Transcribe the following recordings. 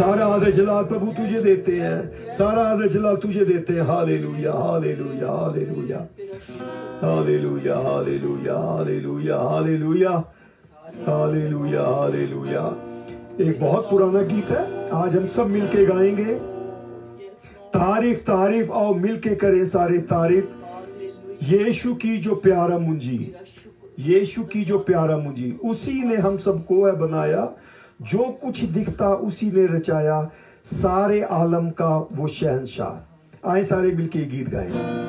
सारा आदर जलाल प्रभु तुझे देते हैं, सारा आदर जलाल तुझे देते हैं। Hallelujah hallelujah hallelujah hallelujah hallelujah hallelujah hallelujah hallelujah hallelujah. एक बहुत पुराना गीत है, आज हम सब मिलके गाएंगे। तारीफ तारीफ आओ मिलके करें सारे तारीफ, यीशु की जो प्यारा मुंजी, यीशु की जो प्यारा मुंजी। उसी ने हम सबको है बनाया, जो कुछ दिखता उसी ने रचाया, सारे आलम का वो शहंशाह। आए सारे मिलके गीत गाएं।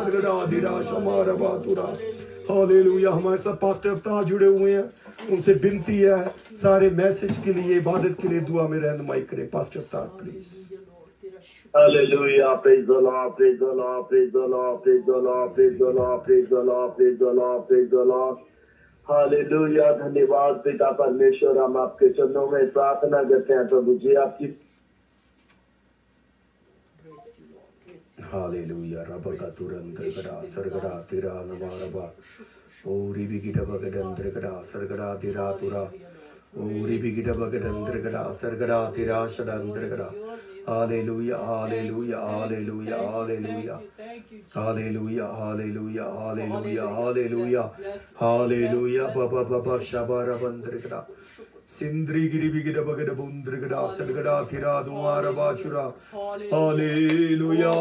सरगड़ा दिरा शमारा बातुरा। हालेलुया। हमारे साथ पास्टर अवतार जुड़े हुए हैं, उनसे विनती है सारे मैसेज के लिए, इबादत के लिए दुआ में रहनुमाई करें। पास्टर अवतार please. Hallelujah, praise the Lord, praise the Lord, praise the Lord, praise the Lord, praise the Lord, praise the Lord, praise the Lord, praise the Lord. Hallelujah. धन्यवाद पिता परमेश्वर, हम आपके चरणों में प्रार्थना करते हैं प्रभु जी आपकी। हालेलुया। रब का तुरंत गड़ा सरगड़ा तेरा नमा रबा ओरी भी गिटा बगडंद्र गड़ा सरगड़ा तेरा तुरा ओरी भी गिटा बगडंद्र गड़ा सरगड़ा तेरा शडंद्र गड़ा। Hallelujah hallelujah hallelujah hallelujah hallelujah hallelujah hallelujah hallelujah hallelujah. बाबा बाबा शबारा बंद्र गड़ा Sindri gidi bigida bagada bundrigada sargada thira duara bachura. Hallelujah.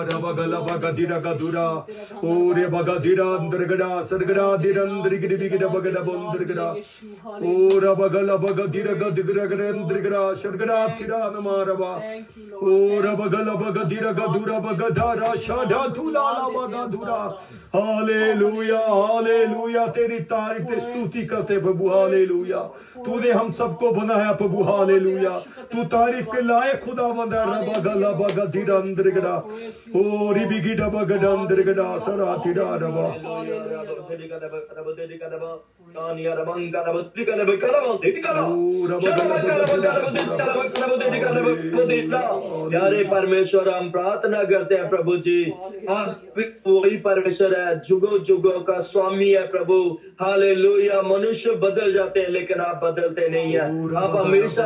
Rabagala bagadira gadura. Ore bagadira andrigada sargada dirandri gidi bigida bagada bundrigada. Ora bagala bagadira gadigra andrigada sargada thira namaraba. Ora bagala bagadira gadura bagadara shada tulala bagadura. Hallelujah. Hallelujah. तेरी तारीफ स्तुति करते प्रभु hallelujah तूने हम सबको बनाया प्रभु hallelujah तू तारीफ के लायक खुदावंद है रबा गला बगा धीरा अंदरगड़ा ओ रिबिगिडा बगड़ा अंदरगड़ा सरा धीरा रबा प्यारे परमेश्वर हम प्रार्थना करते हैं प्रभु जी आप वही परमेश्वर है जुगों जुगों का स्वामी है प्रभु हालेलुया मनुष्य बदल जाते हैं लेकिन आप बदलते नहीं हैं आप हमेशा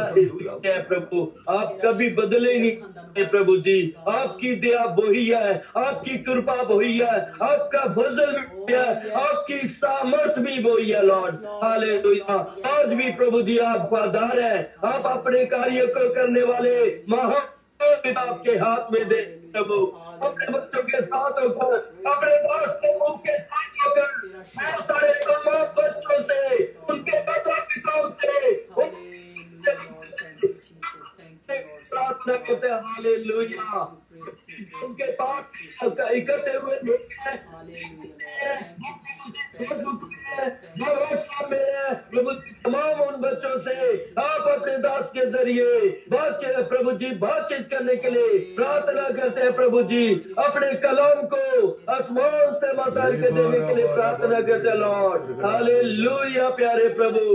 हैं प्रभु आप कभी बदले नहीं प्रभु जी आपकी दया वही है आपकी कृपा वही है आपका फजल भी है आपकी सामर्थ भी वही है लॉर्ड हालेलुया आज भी प्रभु जी आप वफादार हैं आप अपने कार्य को करने वाले महान पिता आपके हाथ में दे प्रभु अपने बच्चों के साथ होकर अपने दास के मुंह के साथ होकर बहुत सारे तमाम बच्चों से उनके माता पिताओं से प्रार्थना करते हैं हालेलुया उनके पास इकट्ठे हुए लोग हैं प्रभु तमाम उन बच्चों से आप अपने दास के जरिए बातचीत प्रभु जी बातचीत करने के लिए प्रार्थना करते हैं प्रभु जी अपने कलाम को आसमान से मसाल के देने के लिए प्रार्थना करते हैं लॉर्ड हालेलुया प्यारे प्रभु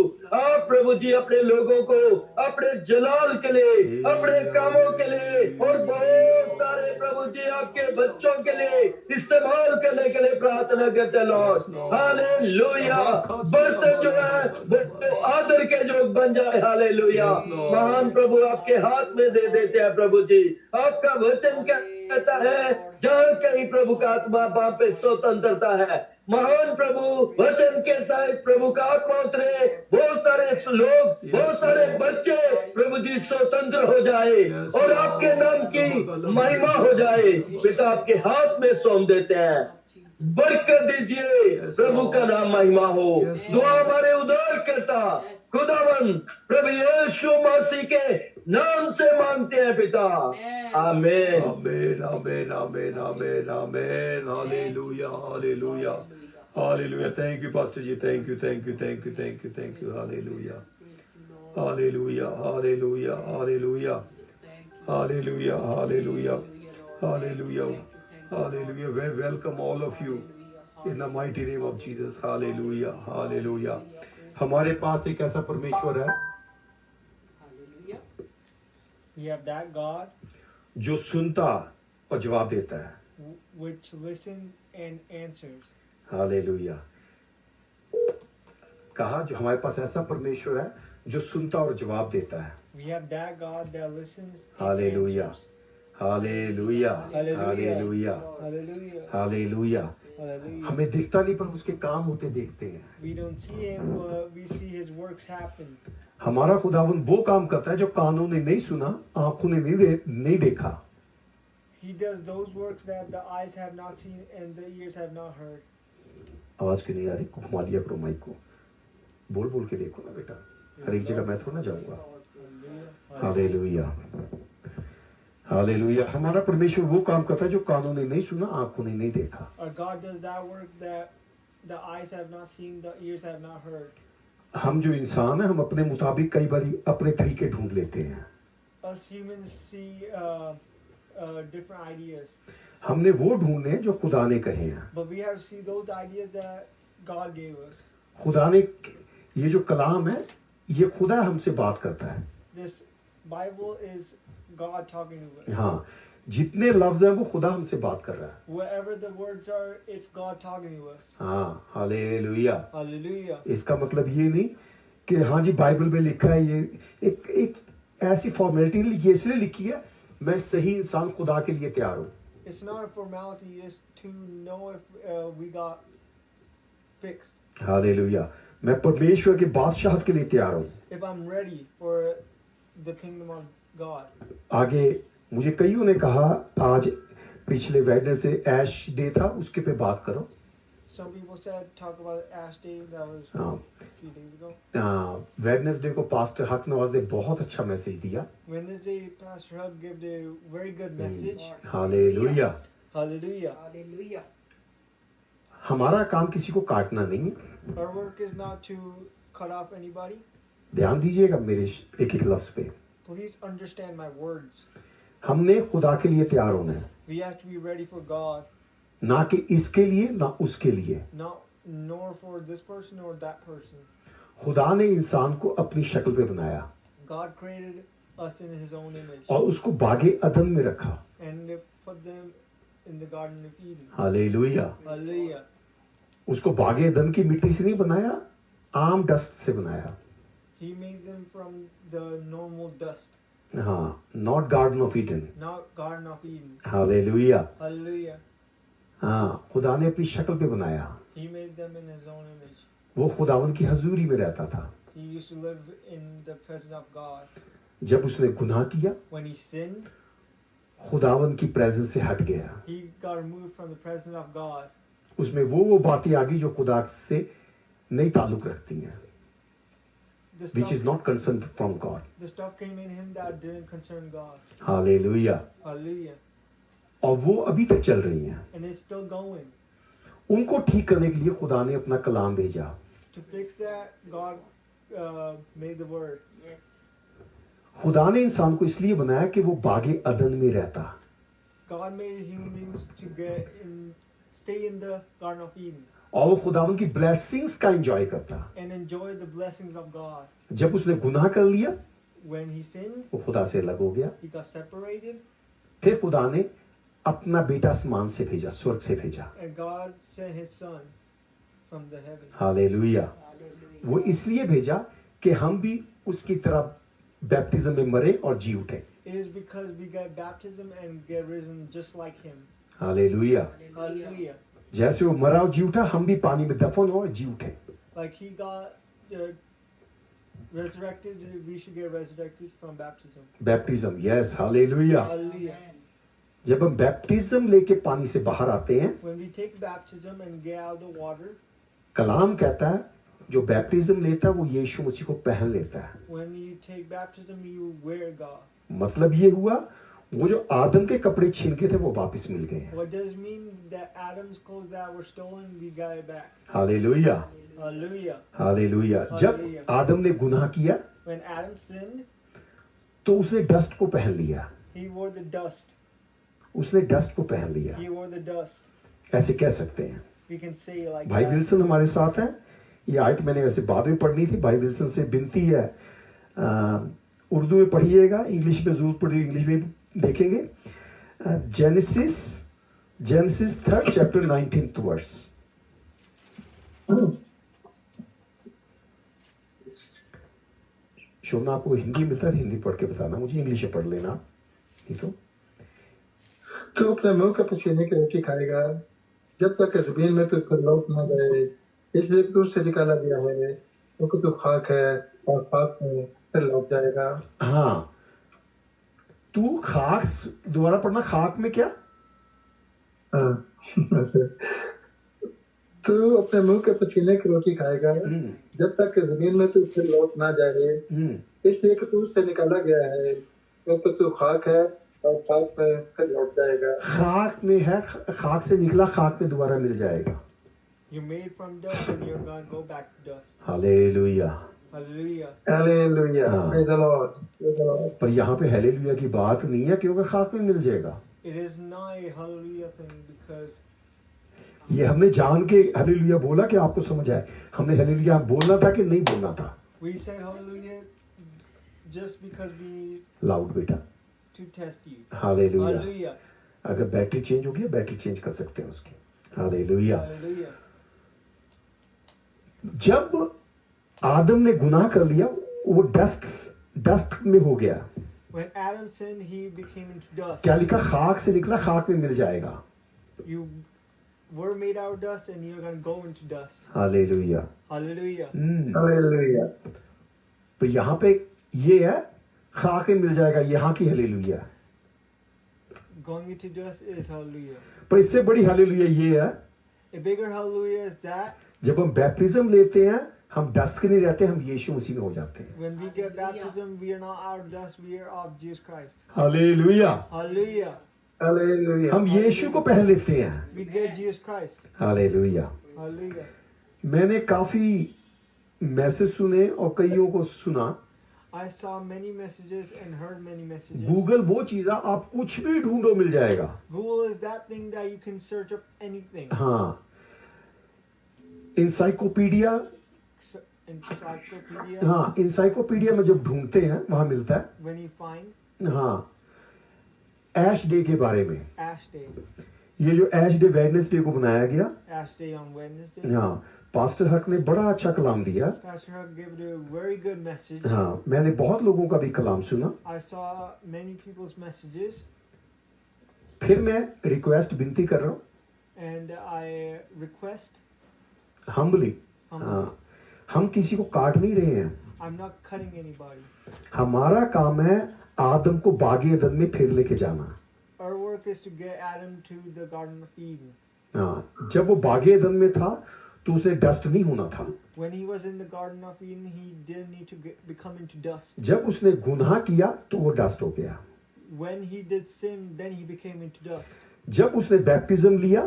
आप प्रभु जी अपने लोगों को अपने जलाल के लिए अपने कामों के लिए और बहुत सारे प्रभु जी आपके बच्चों के लिए इस्तेमाल करने के लिए प्रार्थना करते हैं लॉर्ड हालेलुया बर्तन जो है वो आदर के योग बन जाए हालेलुया महान प्रभु आपके हाथ में दे देते हैं प्रभु जी आपका वचन कहता है जहाँ कहीं प्रभु का आत्मा वहां पे स्वतंत्रता है महान प्रभु वचन के साथ प्रभु का आत्मा उतरे बहुत सारे लोग बहुत सारे बच्चे प्रभु जी स्वतंत्र हो जाए और आपके नाम की महिमा हो जाए पिता आपके हाथ में सौंप देते हैं बरकत दीजिए प्रभु का नाम महिमा हो दुआ हमारे उद्धार करता खुदावन प्रभु यीशु मसीह के नाम से मांगते हैं पिता आमीन आमीन आमीन आमीन आमीन आमीन hallelujah hallelujah hallelujah thank you pastor ji thank you thank you thank you thank you thank you hallelujah hallelujah hallelujah hallelujah hallelujah hallelujah hallelujah Hallelujah. We welcome all of you in the mighty name of Jesus. Hallelujah. Hallelujah. हमारे पास एक ऐसा परमेश्वर है We have that God जो सुनता और जवाब देता है which listens and answers. Hallelujah. कहा जो हमारे पास ऐसा परमेश्वर है जो सुनता और जवाब देता है We have that God that listens and Hallelujah. answers. Hallelujah Hallelujah. Hallelujah Hallelujah. Hallelujah Hallelujah. हमें दिखता नहीं पर उसके काम होते देखते हैं We don't see him, but we see his works happen. हमारा खुदावन वो काम करता है जो कानों ने नहीं सुना आंखों ने नहीं देखा He does those works that the eyes have not seen and the ears have not heard. आवाज क्यों नहीं आ रही घुमा दिया करो माइक को बोल बोल के देखो ना बेटा हर एक जगह मैं थोड़ा ना जाऊंगा हालेलुया हालेलुया हमारा परमेश्वर वो काम करता है जो कानों ने नहीं सुना आंखों ने नहीं देखा Our God does that work that the eyes have not seen, the ears have not heard. हम जो इंसान है हम अपने मुताबिक कई बार अपने तरीके ढूंढ लेते हैं Us humans see different ideas, हमने वो ढूंढने जो खुदा ने कहे हैं but we have to see those ideas that God gave us. खुदा ने ये जो कलाम है ये खुदा हमसे बात करता है This Bible is God talking to us. हाँ जितने लफ्ज हैं वो खुदा हमसे बात कर रहा है Wherever the words are, it's God talking to us. हाँ हालेलुया Hallelujah. इसका मतलब ये नहीं कि हाँ जी बाइबल में लिखा है ये एक ऐसी फॉर्मेलिटी लिखी है इसलिए लिखी है मैं सही इंसान खुदा के लिए तैयार हूँ It's not a formality, it's to know if we got fixed. Hallelujah मैं परमेश्वर के बादशाहत के लिए तैयार हूँ। if I'm ready for the kingdom of God. आगे मुझे कईयों ने कहा आज पिछले वेडनेसडे ऐश डे था, उसके पे बात करो। Some people said talk about Ash Day, that was हाँ, a few days ago. Wednesday को पास्टर हक नवाज ने बहुत अच्छा मैसेज दिया। Wednesday, Pastor Hug gave a very good message. Hallelujah. Hallelujah. Hallelujah. हमारा काम किसी को काटना नहीं है। Our work is not to cut off anybody. ध्यान दीजिएगा मेरे एक एक लफ्ज पे। Please understand my words. हमने खुदा के लिए तैयार होना है, We have to be ready for God, ना कि इसके लिए ना उसके लिए। nor for this person or that person. खुदा ने इंसान को अपनी शक्ल पे बनाया God created us in His own image और उसको बागे अदन में रखा। and put them in the Garden of Eden. Hallelujah. Hallelujah. उसको बागे अदन की मिट्टी से नहीं बनाया, आम डस्ट से बनाया। He made them from the normal dust, हाँ, not garden of Eden. not Garden of Eden. Hallelujah. Hallelujah. हाँ, खुदा ने अपनी शक्ल पे बनाया। He made them in His own image. वो खुदावन की हजूरी में रहता था। He used to live in the presence of God. जब उसने गुनाह किया, When he sinned, खुदावन की प्रेजेंस से हट गया। he got removed from the presence of God. उसमें वो बातें आ गई जो खुदा से नहीं ताल्लुक रखती हैं, The which is stuff, not concerned from God. the stuff came in him that didn't concern God. Hallelujah. Hallelujah. और वो अभी तक चल रही हैं। And it's still going. उनको ठीक करने के लिए खुदा ने अपना कलाम भेजा। To fix that, God made the word. Yes. खुदा ने इंसान को इसलिए बनाया कि वो बागे अदन में रहता। God made human beings to stay in the Garden of Eden और वो खुदावन की ब्लेसिंग्स का एंजॉय करता। and enjoy the blessings of God. जब उसने गुनाह कर लिया, When he sinned, वो खुदा से अलग हो गया। he got separated, फिर खुदा ने अपना बेटा आसमान से भेजा, स्वर्ग से भेजा। and God sent His Son from the heaven. Hallelujah. Hallelujah. वो इसलिए भेजा कि हम भी उसकी तरह बैप्टिज्म में मरे और जी उठे। It is because we get baptism and get risen just like Him. Hallelujah. Hallelujah. जैसे वो मरा और जी उठा, हम भी पानी में दफन हो और जी उठे। Like He got resurrected, we should get resurrected from baptism. Baptism, yes, hallelujah. Hallelujah. जब हम बैप्टिज्म लेके पानी से बाहर आते हैं, When we take baptism and get out of the water, कलाम कहता है जो बैप्टिज्म लेता है वो यीशु मसीह को पहन लेता है। when you take baptism, you wear God. मतलब ये हुआ, वो जो आदम के कपड़े छीन के थे वो वापस मिल गए हैं। What does it mean that Adam's clothes that were stolen, we got it back? Hallelujah. Hallelujah. Hallelujah. जब आदम ने गुनाह किया When Adam sinned, तो उसने डस्ट को पहन लिया। he wore the dust. उसने डस्ट को पहन लिया, He wore the dust. ऐसे कह सकते हैं। We can say it like भाई that. विल्सन हमारे साथ है। ये आयत मैंने वैसे बाद में पढ़नी थी। भाई विल्सन से विनती है, उर्दू में पढ़िएगा, इंग्लिश में जरूर पढ़िए, इंग्लिश में देखेंगे। Genesis 3rd chapter 19th verse। शोभना, आपको हिंदी मिलता है, हिंदी पढ़ के बताना मुझे, इंग्लिश में पढ़ लेना, ठीक है? तू अपने मुंह के पसीने की रोटी खाएगा जब तक कि जमीन में तू फिर लौट न जाए, इसलिए तू से निकाला गया है, क्योंकि तू खाक है और खाक में फिर लौट जाएगा। हाँ, तू खाक, दोबारा पढ़ना, खाक में क्या? हाँ। तू अपने मुंह के पसीने की रोटी खाएगा जब तक कि जमीन में तू फिर लौट ना जाए, इसलिए कि तू से निकाला गया है, क्योंकि तू खाक है और खाक में फिर लौट जाएगा। खाक में है, खाक से निकला, खाक में दोबारा मिल जाएगा। You're made from dust and you're going to go back to dust. Hallelujah. Hallelujah. Hallelujah, हाँ। Praise the Lord, praise the Lord. पर यहाँ पे हालेलुया की बात नहीं है, क्योंकि खाक में मिल जाएगा। It is not a hallelujah thing because ये हमने जान के हालेलुया बोला कि आपको समझ आए। हमने हालेलुया बोलना था कि नहीं बोलना था? we said hallelujah just because we loud बेटा। to test you. Hallelujah. Hallelujah. अगर बैटरी चेंज हो गया, बैटरी चेंज कर सकते हैं उसकी। हालेलुया। Hallelujah. जब आदम ने गुनाह कर लिया, वो डस्ट में हो गया। When Adam sinned, he became into dust. क्या लिखा? खाक से निकला, खाक में मिल जाएगा। You we're made out of dust and you're going to go into dust. Hallelujah. Hallelujah. Hallelujah. तो यहाँ पे ये है, खाके मिल जाएगा, यहाँ की hallelujah. Going into dust is hallelujah. पर इससे बड़ी हालेलुया ये है, A bigger hallelujah is that जब हम बैप्टिज्म लेते हैं, हम डस्ट के नहीं रहते, हम यीशु मसीह में हो जाते हैं। when we get baptism, we are not out of dust, we are of Jesus Christ. Hallelujah. Hallelujah. Hallelujah. हम यीशु को पहन लेते हैं। We get Jesus Christ. Hallelujah. Hallelujah. मैंने काफी मैसेज सुने और कईयों को सुना। I saw many messages and heard many messages. Google वो चीज है, आप कुछ भी ढूंढो मिल जाएगा। Google is that thing that you can search up anything. हाँ, इंसाइक्लोपीडिया, Encyclopedia. हाँ इंसाइक्लोपीडिया में जब ढूंढते हैं वहां मिलता है। When you find हाँ, ऐश डे के बारे में, Ash Day. ये जो ऐश डे वेडनेसडे को बनाया गया, Ash Day on Wednesday. हाँ पास्टर हक ने बड़ा अच्छा कलाम दिया। Pastor Hug gave it a very good message. हाँ, मैंने बहुत लोगों का भी कलाम सुना। I saw many people's messages फिर मैं रिक्वेस्ट विनती कर रहा हूँ, and I request, humbly, humbly, हाँ, हम किसी को काट नहीं रहे हैं। I'm not cutting anybody. हमारा काम है आदम को बागे एदन में फिर लेके जाना। Our work is to get Adam to the Garden of Eden. हाँ, जब वो बागे एदन में था तो उसे डस्ट नहीं होना था। When he was in the Garden of Eden, he didn't need to become into dust. जब उसने गुनाह किया तो वो डस्ट हो गया। When he did sin, then he became into dust. जब उसने बैप्टिज्म लिया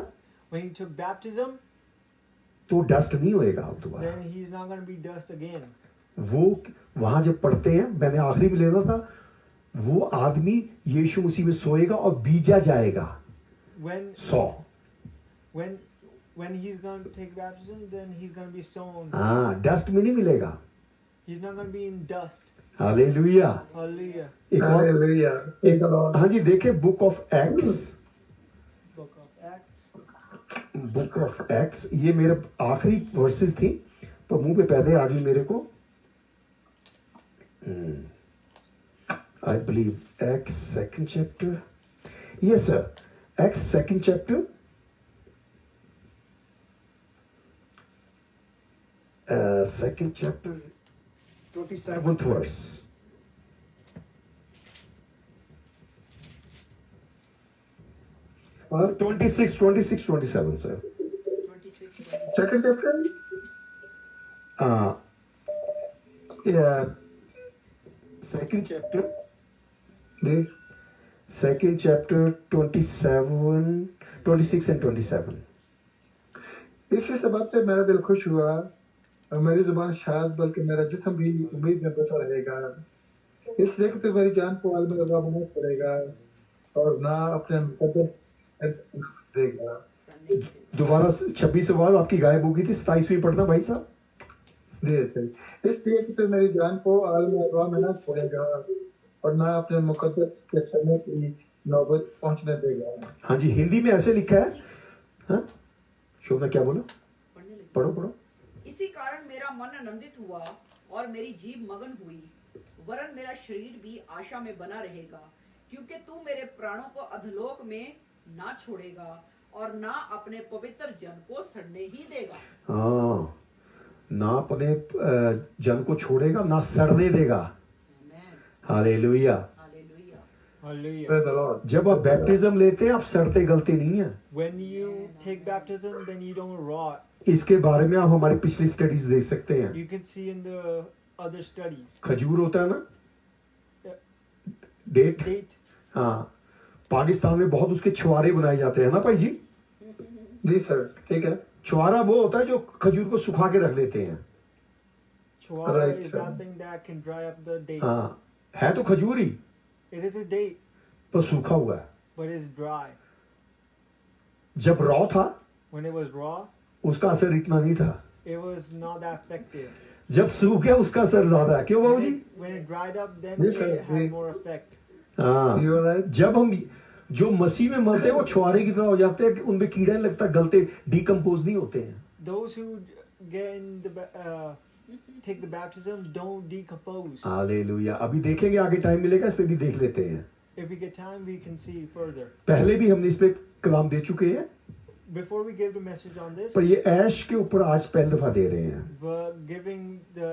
When he took baptism, तो डस्ट नहीं होएगा अब दोबारा। then he's not going to be dust again. वो वहां जब पढ़ते हैं, मैंने आखिरी में लेना था, वो आदमी यीशु मसीह में सोएगा और बीजा जाएगा। When 100। when he's going to take baptism, then he's going to be sown. हाँ, डस्ट में नहीं मिलेगा। He's not going to be in dust. Hallelujah. Hallelujah. एक और, हालेलुया। एक, हाँ जी, देखे book of acts, Book of Acts. Book of acts, ये मेरे आखिरी वर्सेस थी, पर मुंह पे पहले आ गई मेरे को। I believe Acts 2nd chapter. Yes, sir. Acts 2nd chapter. 2nd chapter, 27th verse. और 26, 27, sir. Second chapter. Yeah. Second chapter. Ji. Second chapter, 27, 26 and 27. इसी सबब से मेरा दिल खुश हुआ और मेरी जुबान शाद, बल्कि मेरा जिस्म भी उम्मीद में बसा रहेगा। इसलिए कि तू मेरी जान को आलम रज़ा मत करेगा और ना अपने मुकद्दस देगा। दोबारा 26 से बाद आपकी गायब हो गई थी, 27वीं पढ़ना भाई साहब। जी सही। इसलिए कि तू मेरी जान को आलम रज़ा में न छोड़ेगा और ना अपने मुकद्दस के समय की नौबत पहुंचने देगा। हाँ जी, हिंदी में ऐसे लिखा है। हाँ, शोभना क्या बोला? पढ़ो पढ़ो। इसी कारण मेरा मन आनंदित हुआ और मेरी जीभ मगन हुई, वरन मेरा शरीर भी आशा में बना रहेगा, क्योंकि तू मेरे प्राणों को अधलोक में ना छोड़ेगा और ना अपने पवित्र जन को सड़ने ही देगा। हाँ, ना अपने जन को छोड़ेगा, ना सड़ने देगा। Hallelujah. Hallelujah. Hallelujah. Praise the Lord. जब आप बैप्टिज्म लेते हैं, आप सड़ते गलते नहीं हैं। When you take baptism, then you don't rot. इसके बारे में आप हमारी पिछली स्टडीज देख सकते हैं। You can see in the other studies. खजूर होता है ना, डेट। Date. हाँ, पाकिस्तान में बहुत उसके छुआरे बनाए जाते हैं ना भाई जी। जी सर, ठीक है। छुआरा वो होता है जो खजूर को सुखा के रख लेते हैं। Chwara Right, is sir. that thing that can dry up the date. हाँ, है तो खजूर ही, It is a date, पर सूखा हुआ है। but it's dry. जब रॉ था, When it was raw, उसका असर इतना नहीं था। it was not that effective. जब सूख गया, उसका असर ज्यादा है। क्यों बाबू जी? When it dried up, then Yes, sir. it had more effect. हाँ, You are right. जब हम जो मसीह में मरते हैं, वो छुआरे की तरह हो जाते हैं कि उनमें कीड़ा नहीं लगता, गलते डिकम्पोज नहीं होते हैं। Those who get in take the baptism don't decompose. Hallelujah. अभी देखेंगे, आगे टाइम मिलेगा, इस पे भी देख लेते हैं। If we get time, we can see further. पहले भी हमने इस पे कलाम दे चुके हैं। before we give the message on this, पर ये ऐश के ऊपर आज पहली दफा दे रहे हैं। we're giving the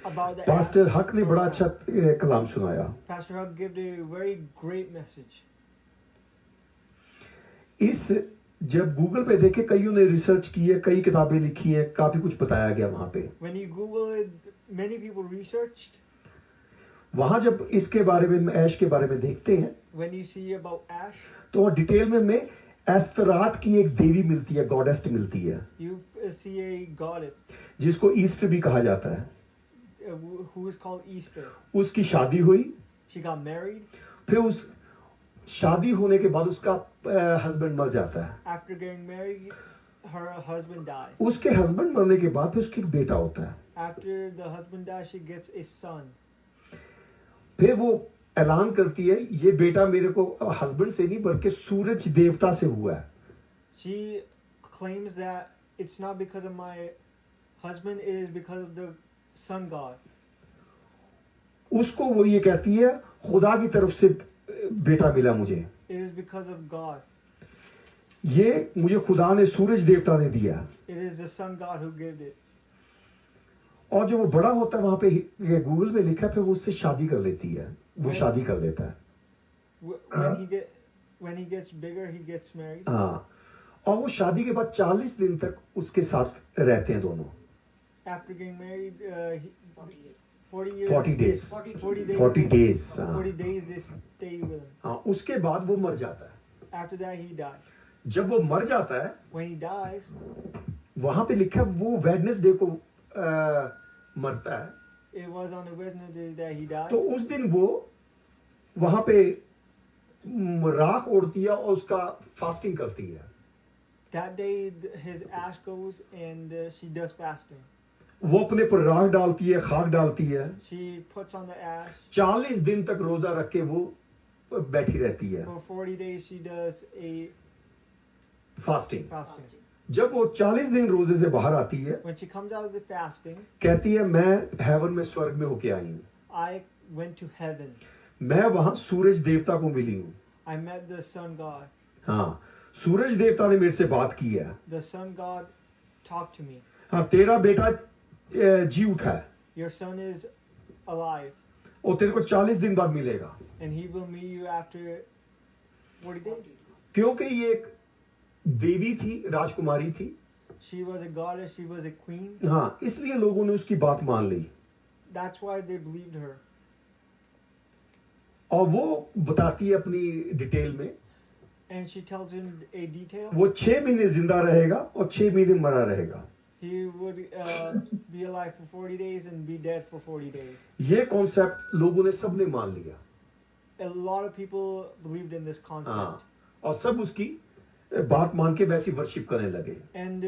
about the pastor ash. हक ने बड़ा अच्छा कलाम सुनाया। Pastor Huck gave a very great message. इस जब गूगल पे देखे कईयों ने रिसर्च की है, कई किताबें लिखी हैं, काफी कुछ बताया गया वहां पे। When you Google it, many people researched. वहां जब इसके बारे में ऐश के बारे में देखते हैं When you see about ash, तो वहाँ डिटेल में हमें एस्तरात की एक देवी मिलती है, गॉडेस मिलती है, you see a goddess जिसको ईस्टर भी कहा जाता है। who is called Easter. उसकी शादी हुई, She got married. फिर उस शादी होने के बाद उसका हस्बैंड मर जाता है। After getting married, her husband dies. उसके हस्बैंड मरने के बाद फिर उसके एक बेटा होता है। After the husband dies, she gets a son. फिर वो ऐलान करती है ये बेटा मेरे को हस्बैंड से नहीं बल्कि सूरज देवता से हुआ है। She claims that it's not because of my husband, it is because of the sun god. उसको वो ये कहती है खुदा की तरफ से बेटा मिला मुझे, It is because of God. ये मुझे खुदा ने सूरज देवता ने दिया। It is the sun god who gave it. और जो वो बड़ा होता है वहां पे गूगल में लिखा है, फिर वो उससे शादी कर लेती है, वो शादी कर लेता है। When he gets bigger, he gets married. हाँ, और वो शादी के बाद 40 दिन तक उसके साथ रहते हैं दोनों। After getting married, 40 years. 40 years. 40 days. 40 days. 40 days, हाँ। 40 days they stay with him. हाँ, उसके बाद वो मर जाता है। After that, he dies. जब वो मर जाता है When he dies, वहां पे लिखा है वो वेडनेसडे को मरता है, it was on the Wednesday that he dies. तो उस दिन वो वहां पे राख ओढ़ती है और उसका फास्टिंग करती है। That day, his ash goes and she does fasting. वो अपने पर राख डालती है, खाक डालती है, She puts on the ash. 40 दिन तक रोजा रख के वो बैठी रहती है For 40 days, she does a fasting. fasting. जब वो 40 दिन रोजे से बाहर आती है, When she comes out of the fasting, कहती है मैं हेवन में स्वर्ग में होके आई हूँ, I went to heaven. मैं वहां सूरज देवता को मिली हूँ। I met the sun god. हाँ, सूरज देवता ने मेरे से बात की है। The sun god talked to me. हाँ, तेरा बेटा जी उठा है Your son is alive, और तेरे को 40 दिन बाद मिलेगा, and he will meet you after 40 days. क्योंकि ये एक देवी थी, राजकुमारी थी। She was a goddess, she was a queen. हाँ, इसलिए लोगों ने उसकी बात मान ली That's why they believed her. और वो बताती है अपनी डिटेल में, And she tells him a detail. वो 6 महीने जिंदा रहेगा और 6 महीने मरा रहेगा। He would be alive for 40 days and be dead for 40 days. ये कॉन्सेप्ट लोगों ने सबने मान लिया। A lot of people believed in this concept. हाँ, और सब उसकी बात मान के वैसी वर्शिप करने लगे। And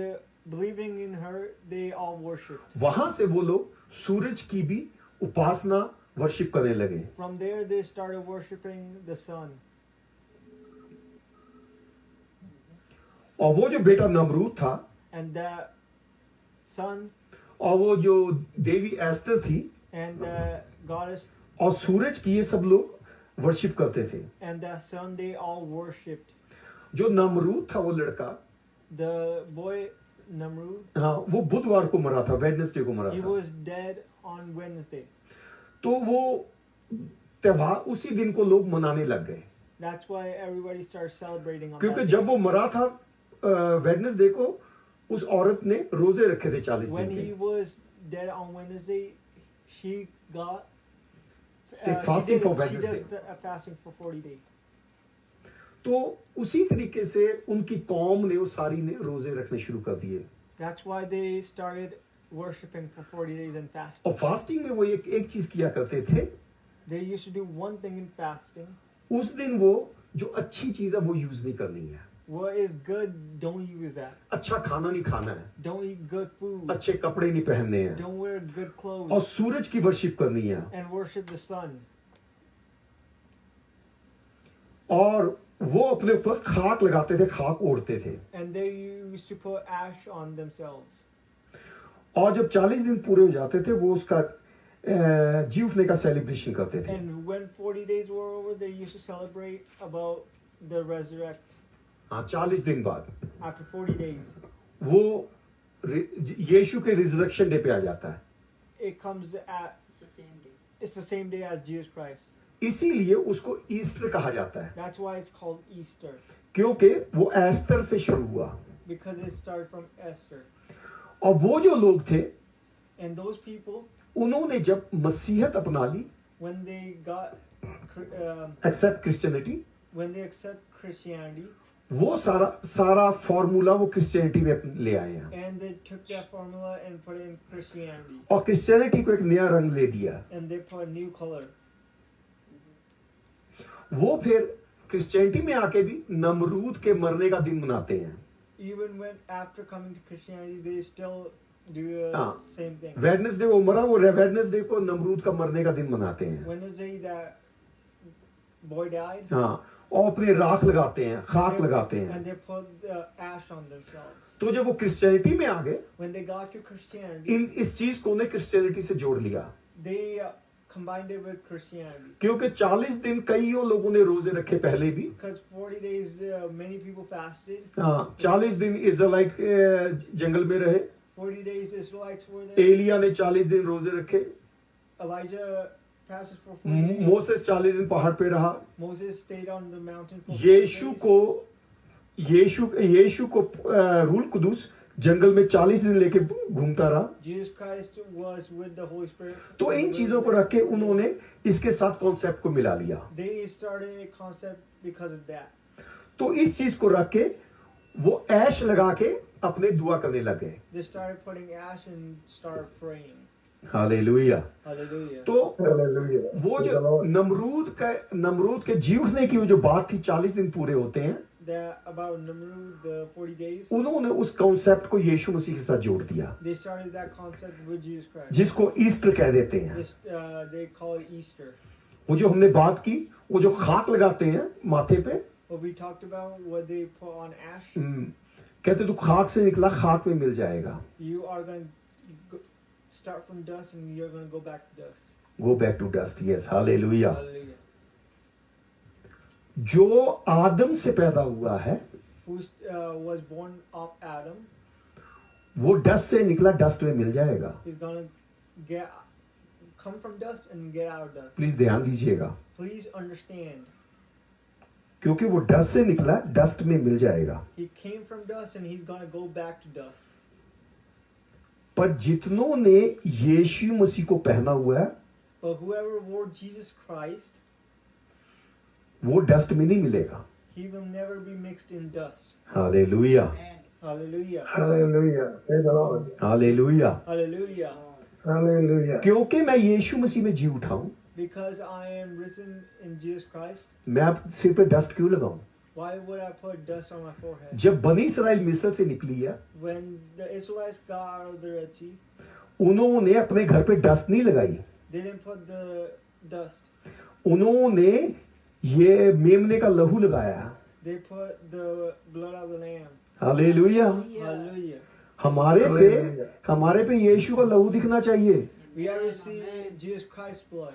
believing in her, they all worshipped. वहां से वो लोग सूरज की भी उपासना वर्शिप करने लगे। From there, they started worshipping the sun. और वो जो बेटा नमरूद था And the sun और वो जो देवी एस्तर थी and the goddess और सूरज की, ये सब लोग वर्शिप करते थे। and the sun, they all worshipped. जो नमरूद था वो लड़का, The boy Namrud, हाँ, वो बुधवार को मरा था, वेडनेसडे को मरा he था। was dead on Wednesday. तो वो त्योहार उसी दिन को लोग मनाने लग गए, That's why everybody started celebrating on क्योंकि that जब day. वो मरा था वेडनेसडे को, उस औरत ने रोजे रखे थे 40 When दिन he के। was dead on Wednesday, she got Take fasting for she Wednesday. does fasting for 40 days. तो उसी तरीके से उनकी कौम ने, वो सारी ने रोजे रखने शुरू कर दिए। That's why they started worshiping for 40 days and fasting. और फास्टिंग में वो एक चीज किया करते थे, They used to do one thing in fasting. उस दिन वो जो अच्छी चीज है वो यूज नहीं करनी है। What is good, don't use that. अच्छा खाना नहीं खाना है, Don't eat good food. अच्छे कपड़े नहीं पहनने हैं, Don't wear good और clothes. सूरज की वर्शिप करनी है। And worship the sun. और वो अपने ऊपर खाक लगाते थे, खाक ओढ़ते थे। And they used to put ash on themselves. और जब 40 दिन पूरे हो जाते थे वो उसका जी उठने का सेलिब्रेशन करते थे। And when 40 days were over, they used to celebrate about the resurrect. हाँ 40 दिन बाद after 40 days, वो यीशु के रिजरेक्शन डे पे आ जाता है। it comes at, It's the same day. it's the same day as Jesus Christ. इसीलिए उसको ईस्टर कहा जाता है, That's why it's called Easter, क्योंकि वो एस्तर से शुरू हुआ। because it started from Esther. और वो जो लोग थे, And those people, उन्होंने जब मसीहत अपना ली, when they got, accept Christianity, when they accept Christianity, वो सारा फॉर्मूला वो क्रिश्चियनिटी में ले आए हैं and they took that formula and put it in Christianity, और क्रिश्चियनिटी को एक नया रंग ले दिया। and they put a new color. वो फिर क्रिश्चियनिटी में आके भी नमरूद के मरने का दिन मनाते हैं। Even when after coming to Christianity, they still do the हाँ। same thing. वेडनेसडे वो मरा, वो वेडनेसडे को नमरूद का मरने का दिन मनाते हैं। When the day that boy died, हाँ, और अपने राख लगाते हैं, खाक लगाते and हैं। they put the ash on themselves. तो जब वो क्रिश्चियनिटी में आ गए, When they got to Christianity, इस चीज को उन्हें क्रिश्चियनिटी से जोड़ लिया, they combined it with Christianity. क्योंकि 40 दिन कईयों लोगों ने रोजे रखे पहले भी। Because 40 days, many people fasted. हाँ, 40 दिन इज़राइल जंगल में रहे। 40 days Israelites were there. Elia ने 40 दिन रोजे रखे। Elijah fasted for 40 days. Moses 40 दिन पहाड़ पे रहा। Moses stayed on the mountain for 40 Yeshu days. को रूल कुदूस जंगल में 40 दिन लेके घूमता रहा। Jesus Christ was with the Holy Spirit. तो इन चीजों को रख के उन्होंने इसके साथ कॉन्सेप्ट को मिला लिया। They started a concept because of that. तो इस चीज को रख के वो ऐश लगा के अपने दुआ करने लगे। They started putting ash and started praying. Hallelujah. Hallelujah. तो Hallelujah. वो जो नमरूद के जी उठने की वो जो बात थी, 40 दिन पूरे होते हैं, That about Nimrod, the 40 days, उन्होंने उस कॉन्सेप्ट को यीशु मसीह के साथ जोड़ दिया, they started that concept with Jesus Christ. जिसको ईस्टर कह देते हैं। They call it Easter. वो जो हमने बात की, वो जो खाक लगाते हैं माथे पे, What we talked about, what they put on ash, कहते तू खाक से निकला, खाक में मिल जाएगा। you are going to start from dust and you're going to go back to dust. Go back to dust. Yes, hallelujah. Hallelujah. जो आदम से पैदा हुआ है, Who was born of Adam, वो डस्ट से निकला, डस्ट में मिल जाएगा। he's going to come from dust and get out of dust. Please ध्यान दीजिएगा, Please understand. क्योंकि वो डस्ट से निकला, डस्ट में मिल जाएगा। He came from dust and he's going to go back to dust. पर जितनों ने यीशु मसीह को पहना हुआ है, But whoever wore Jesus Christ, वो डस्ट में नहीं मिलेगा। he will never be mixed in dust. Hallelujah, Hallelujah. Hallelujah. Praise the Lord. Hallelujah. Hallelujah. Hallelujah. क्योंकि मैं यीशु मसीह में जी उठा हूं, Because I am risen in Jesus Christ, मैं आप सिर पे डस्ट क्यों लगाऊं? why would I put dust on my forehead? जब बनी इस्राएल मिस्र से निकली है, When the Israelites got out of the Red Sea, उन्होंने अपने घर पे डस्ट नहीं लगाई, they didn't put the dust. उन्होंने ये मेमने का लहू लगाया। They put the blood of the lamb. Hallelujah. Hallelujah. हमारे पे यीशु का लहू दिखना चाहिए। We have to see Jesus Christ's blood.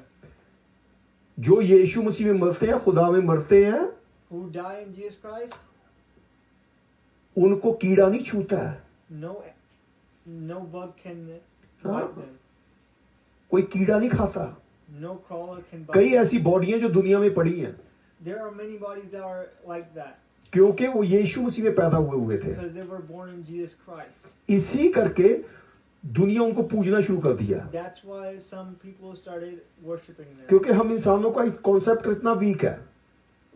जो यीशु मसीह में मरते हैं, खुदा में मरते हैं, Who die in Jesus Christ, उनको कीड़ा नहीं छूता है। no bug can हाँ। bite them. कोई कीड़ा नहीं खाता। No crawler can bite कई them. ऐसी बॉडियां जो दुनिया में पड़ी हैं, There are many bodies that are like that क्योंकि वो यीशु मसीह में पैदा हुए थे। because they were born in Jesus Christ. इसी करके दुनिया उनको पूजना शुरू कर दिया, That's why some people started worshiping them. क्योंकि हम इंसानों का एक कॉन्सेप्ट इतना वीक है।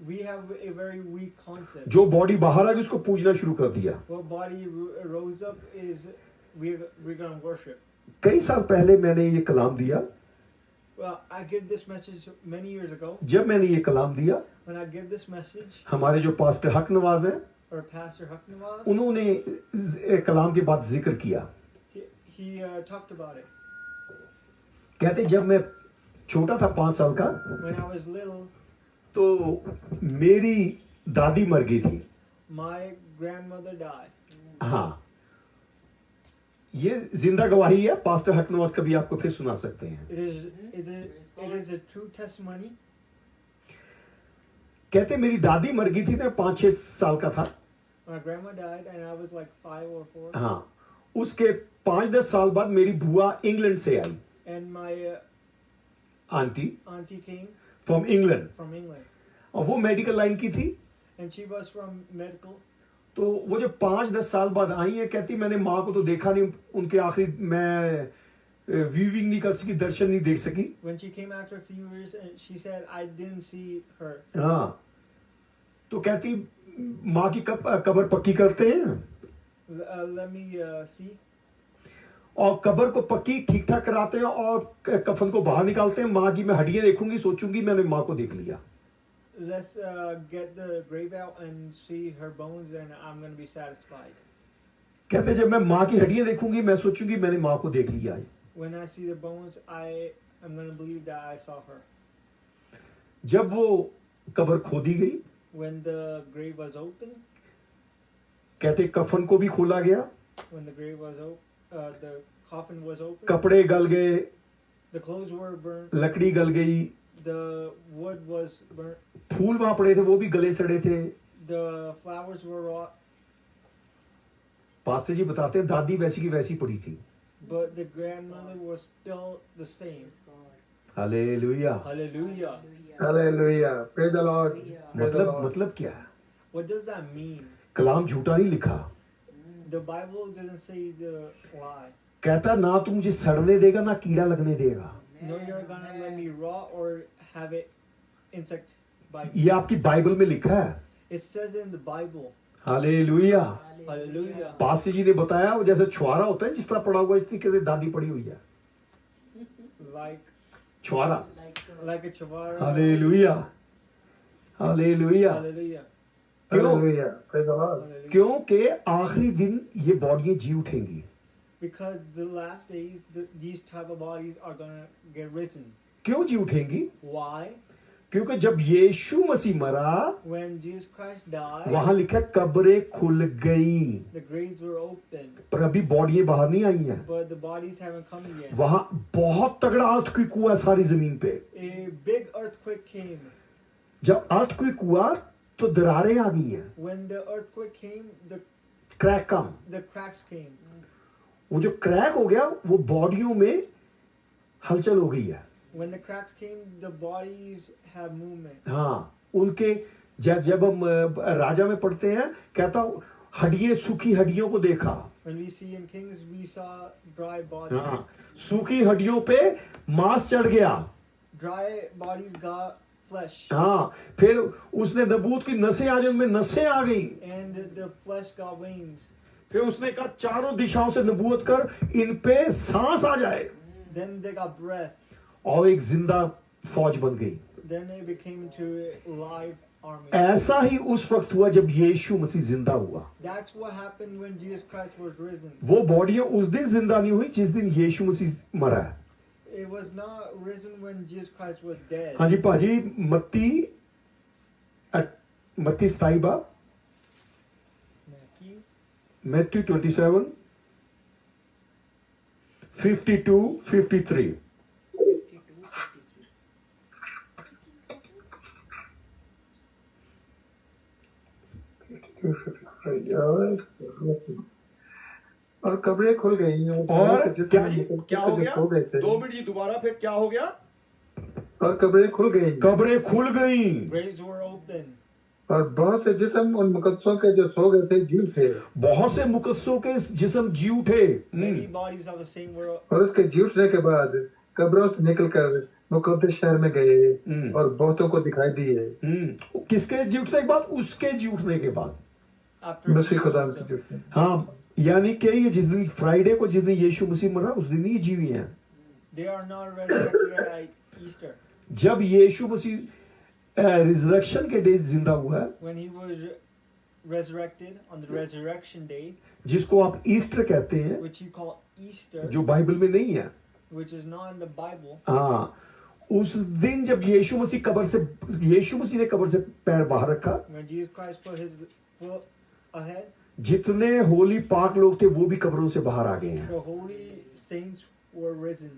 We have a very weak concept. जो बॉडी बाहर आ गई उसको पूजना शुरू कर दिया। What body rose up is we're going to worship. कई साल पहले मैंने ये कलाम दिया। Well, I give this message many years ago. जब मैंने ये कलाम दिया, When I give this message, हमारे जो पास्टर हक नवाज हैं, or Pastor Huck Nawaz, उन्होंने कलाम के बाद जिक्र किया। he talked about it. कहते जब मैं छोटा था, 5 साल का, When I was little, तो मेरी दादी मर गई थी। my grandmother died. हाँ, ये जिंदा गवाही है। पास्टर हक नवाज कभी आपको फिर सुना सकते हैं। It is a true testimony. कहते मेरी दादी मर गई थी, मैं 5-6 साल का था। My grandma died, and I was like 5 or 4. हाँ, उसके 5-10 साल बाद मेरी बुआ इंग्लैंड से आई, And my aunty auntie came from England, from England, और वो मेडिकल लाइन की थी। and she was from medical. तो वो जो 5-10 साल बाद आई है, कहती मैंने माँ को तो देखा नहीं, उनके आखिरी मैं व्यूइंग नहीं कर सकी, दर्शन नहीं देख सकी। When she came after a few years, and she said, I didn't see her. हाँ, तो कहती माँ की कब्र पक्की करते हैं, Let me see. और कब्र को पक्की ठीक ठाक कराते हैं, और कफन को बाहर निकालते हैं। माँ की मैं हड्डियां देखूंगी, सोचूंगी मैंने माँ को देख लिया। Let's get the grave out and see her bones, and I'm going to be satisfied. कहते जब मैं माँ की हड्डियां देखूंगी, मैं सोचूंगी मैंने माँ को देख लिया है। When I see the bones, I am going to believe that I saw her. जब वो कब्र खोदी गई, When the grave was open, कहते कफन को भी खोला गया, when the grave was open, the coffin was open, कपड़े गल गए, the clothes were burnt, लकड़ी गल गई, the wood was burnt, फूल वहां पड़े थे वो भी गले सड़े थे। the flowers were rot, pastor ji बताते हैं दादी वैसी की वैसी पड़ी थी। but the grandmother was still the same. Hallelujah. Hallelujah. Hallelujah. Praise the Lord. Praise the Lord. मतलब क्या है? What does that mean? कलाम झूठा नहीं लिखा, The Bible doesn't say the lie. कहता ना तू मुझे सड़ने देगा ना कीड़ा लगने देगा। No, you're gonna let me rot or have it insect bite. ये आपकी बाइबल में लिखा है। It says in the Bible. Hallelujah. Hallelujah. Pastor जी ने बताया वो जैसे छुआरा होता है जिस तरह पड़ा हुआ, इस तरीके से दादी पड़ी हुई है, Like छुआरा। like a chavara. Hallelujah, hallelujah. Hallelujah. क्यों? Hallelujah. Praise the Lord. Hallelujah. क्योंकि आखिरी दिन ये बॉडियां जी उठेंगी। Because the last days, these type of bodies are gonna get risen. क्यों जी उठेंगी? Why? क्योंकि जब यीशु मसीह मरा, When Jesus Christ died, वहां लिखा कब्रें खुल गई, the graves were open, पर अभी बॉडियां बाहर नहीं आई हैं। but the bodies haven't come yet. वहां बहुत तगड़ा अर्थक्वेक हुआ सारी जमीन पे। A big earthquake came. जब अर्थक्वेक हुआ तो दरारें आ गई हैं, When the earthquake came, crack come. the cracks came. वो जो क्रैक हो गया वो बॉडियों में हलचल हो गई है। When the cracks came, the bodies have movement. हाँ, उनके जब हम राजा में पढ़ते हैं, कहता हड्डियां, सूखी हड्डियों को देखा। When we see in Kings, we saw dry bodies. हाँ, सूखी हड्डियों पे मांस चढ़ गया। Dry bodies got flesh. हाँ, फिर उसने नबूत की नसें आ, उनमें नसें आ गई। And the flesh got wings. फिर उसने कहा चारों दिशाओं से नबूवत कर, इन पे सांस आ जाए, Then they got breath. और एक जिंदा फौज बन गई। Then they became into a live army. ऐसा ही उस वक्त हुआ जब यीशु मसीह जिंदा हुआ। That's what happened when Jesus Christ was risen. वो बॉडियां उस दिन जिंदा नहीं हुई जिस दिन यीशु मसीह मरा है। It was not risen when Jesus Christ was dead. हाँ जी पाजी, मत्ती 27 बाब, Matthew Matthew 27, 52, 53। 2:55 और कब्रें खुल गई और जिसमें क्या जी, मुकद्दस क्या हो जो गया? सो गए थे, 2 मिनट जी, दोबारा फिर क्या हो गया? और कब्रें खुल गई कब्रें खुल गई, graves were open. और बहुत से जिस्म उन मुकद्दसों के जो सो गए थे जी थे, बहुत से मुकद्दसों के जिस्म जी उठे। Many bodies of the same were. और उसके जी उठने के बाद कब्रों से निकलकर मुकद्दस शहर में गए और बहुतों को दिखाई दिए। किसके जी उठने के बाद? उसके जी उठने के बाद। After मसीह खुदा के जी उठने। हाँ, यानी कि ये जिस दिन फ्राइडे को, जिस दिन यीशु मसीह मरा, उस दिन ही जी हुई हैं। They are not resurrected at Easter. जब यीशु मसीह रिजरेक्शन के डे जिंदा हुआ, When he was resurrected on the resurrection day, जिसको आप ईस्टर कहते हैं, which you call Easter, जो बाइबल में नहीं है। which is not in the Bible. हाँ, उस दिन जब यीशु मसीह ने कब्र से पैर बाहर रखा, When Jesus Christ put his foot ahead, जितने होली पाक लोग थे वो भी कब्रों से बाहर आ गए हैं। the holy saints were risen.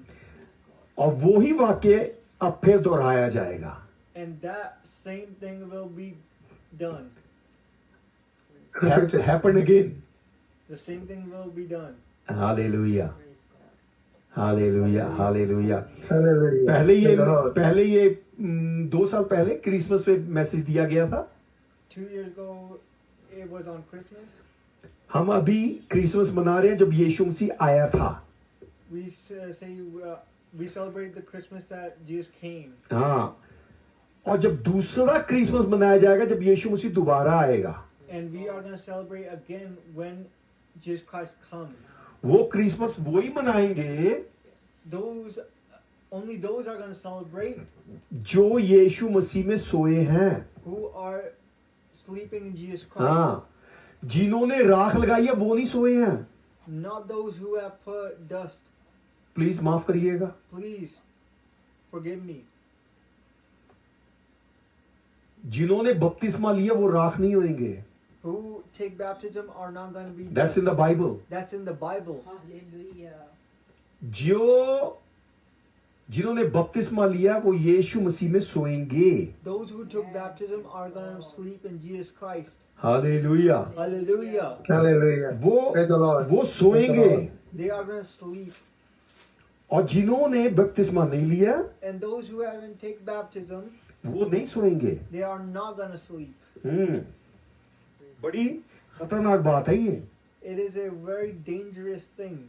और वो ही वाक्य अब फिर दोहराया जाएगा। And that same thing will be done. repeated. happen again. The same thing will be done. Hallelujah. Hallelujah. Hallelujah. Hallelujah. Praise the Lord. पहले ये 2 साल पहले क्रिसमस पे मैसेज दिया गया था. 2 years ago, it was on Christmas. हम अभी क्रिसमस मना रहे हैं जब यीशु मसीह आया था. We say we celebrate the Christmas that Jesus came. हाँ. और जब दूसरा क्रिसमस मनाया जाएगा जब यीशु मसीह दोबारा आएगा. And we are going to celebrate again when Jesus Christ comes. वो क्रिसमस वही मनाएंगे Only those are going to celebrate जो यीशु मसीह में सोए हैं. who are sleeping in Jesus Christ. हाँ. जिन्होंने राख लगाई है वो नहीं सोए हैं. Not those who have put dust. Please माफ करिएगा. Please forgive me. जिन्होंने बपतिस्मा लिया वो राख नहीं होंगे. Who take baptism are not going to be That's in the dust. Bible. That's in the Bible. Hallelujah. जिन्होंने बपतिस्मा लिया वो यीशु मसीह में सोएंगे. Those who took baptism are going to sleep in Jesus Christ. Hallelujah. Hallelujah. Hallelujah. Praise the Lord. वो सोएंगे. They are going to sleep. और जिन्होंने बपतिस्मा नहीं लिया And those who haven't taken baptism, वो नहीं सोएंगे. they are not going to sleep. बड़ी खतरनाक बात है ये. It is a very dangerous thing.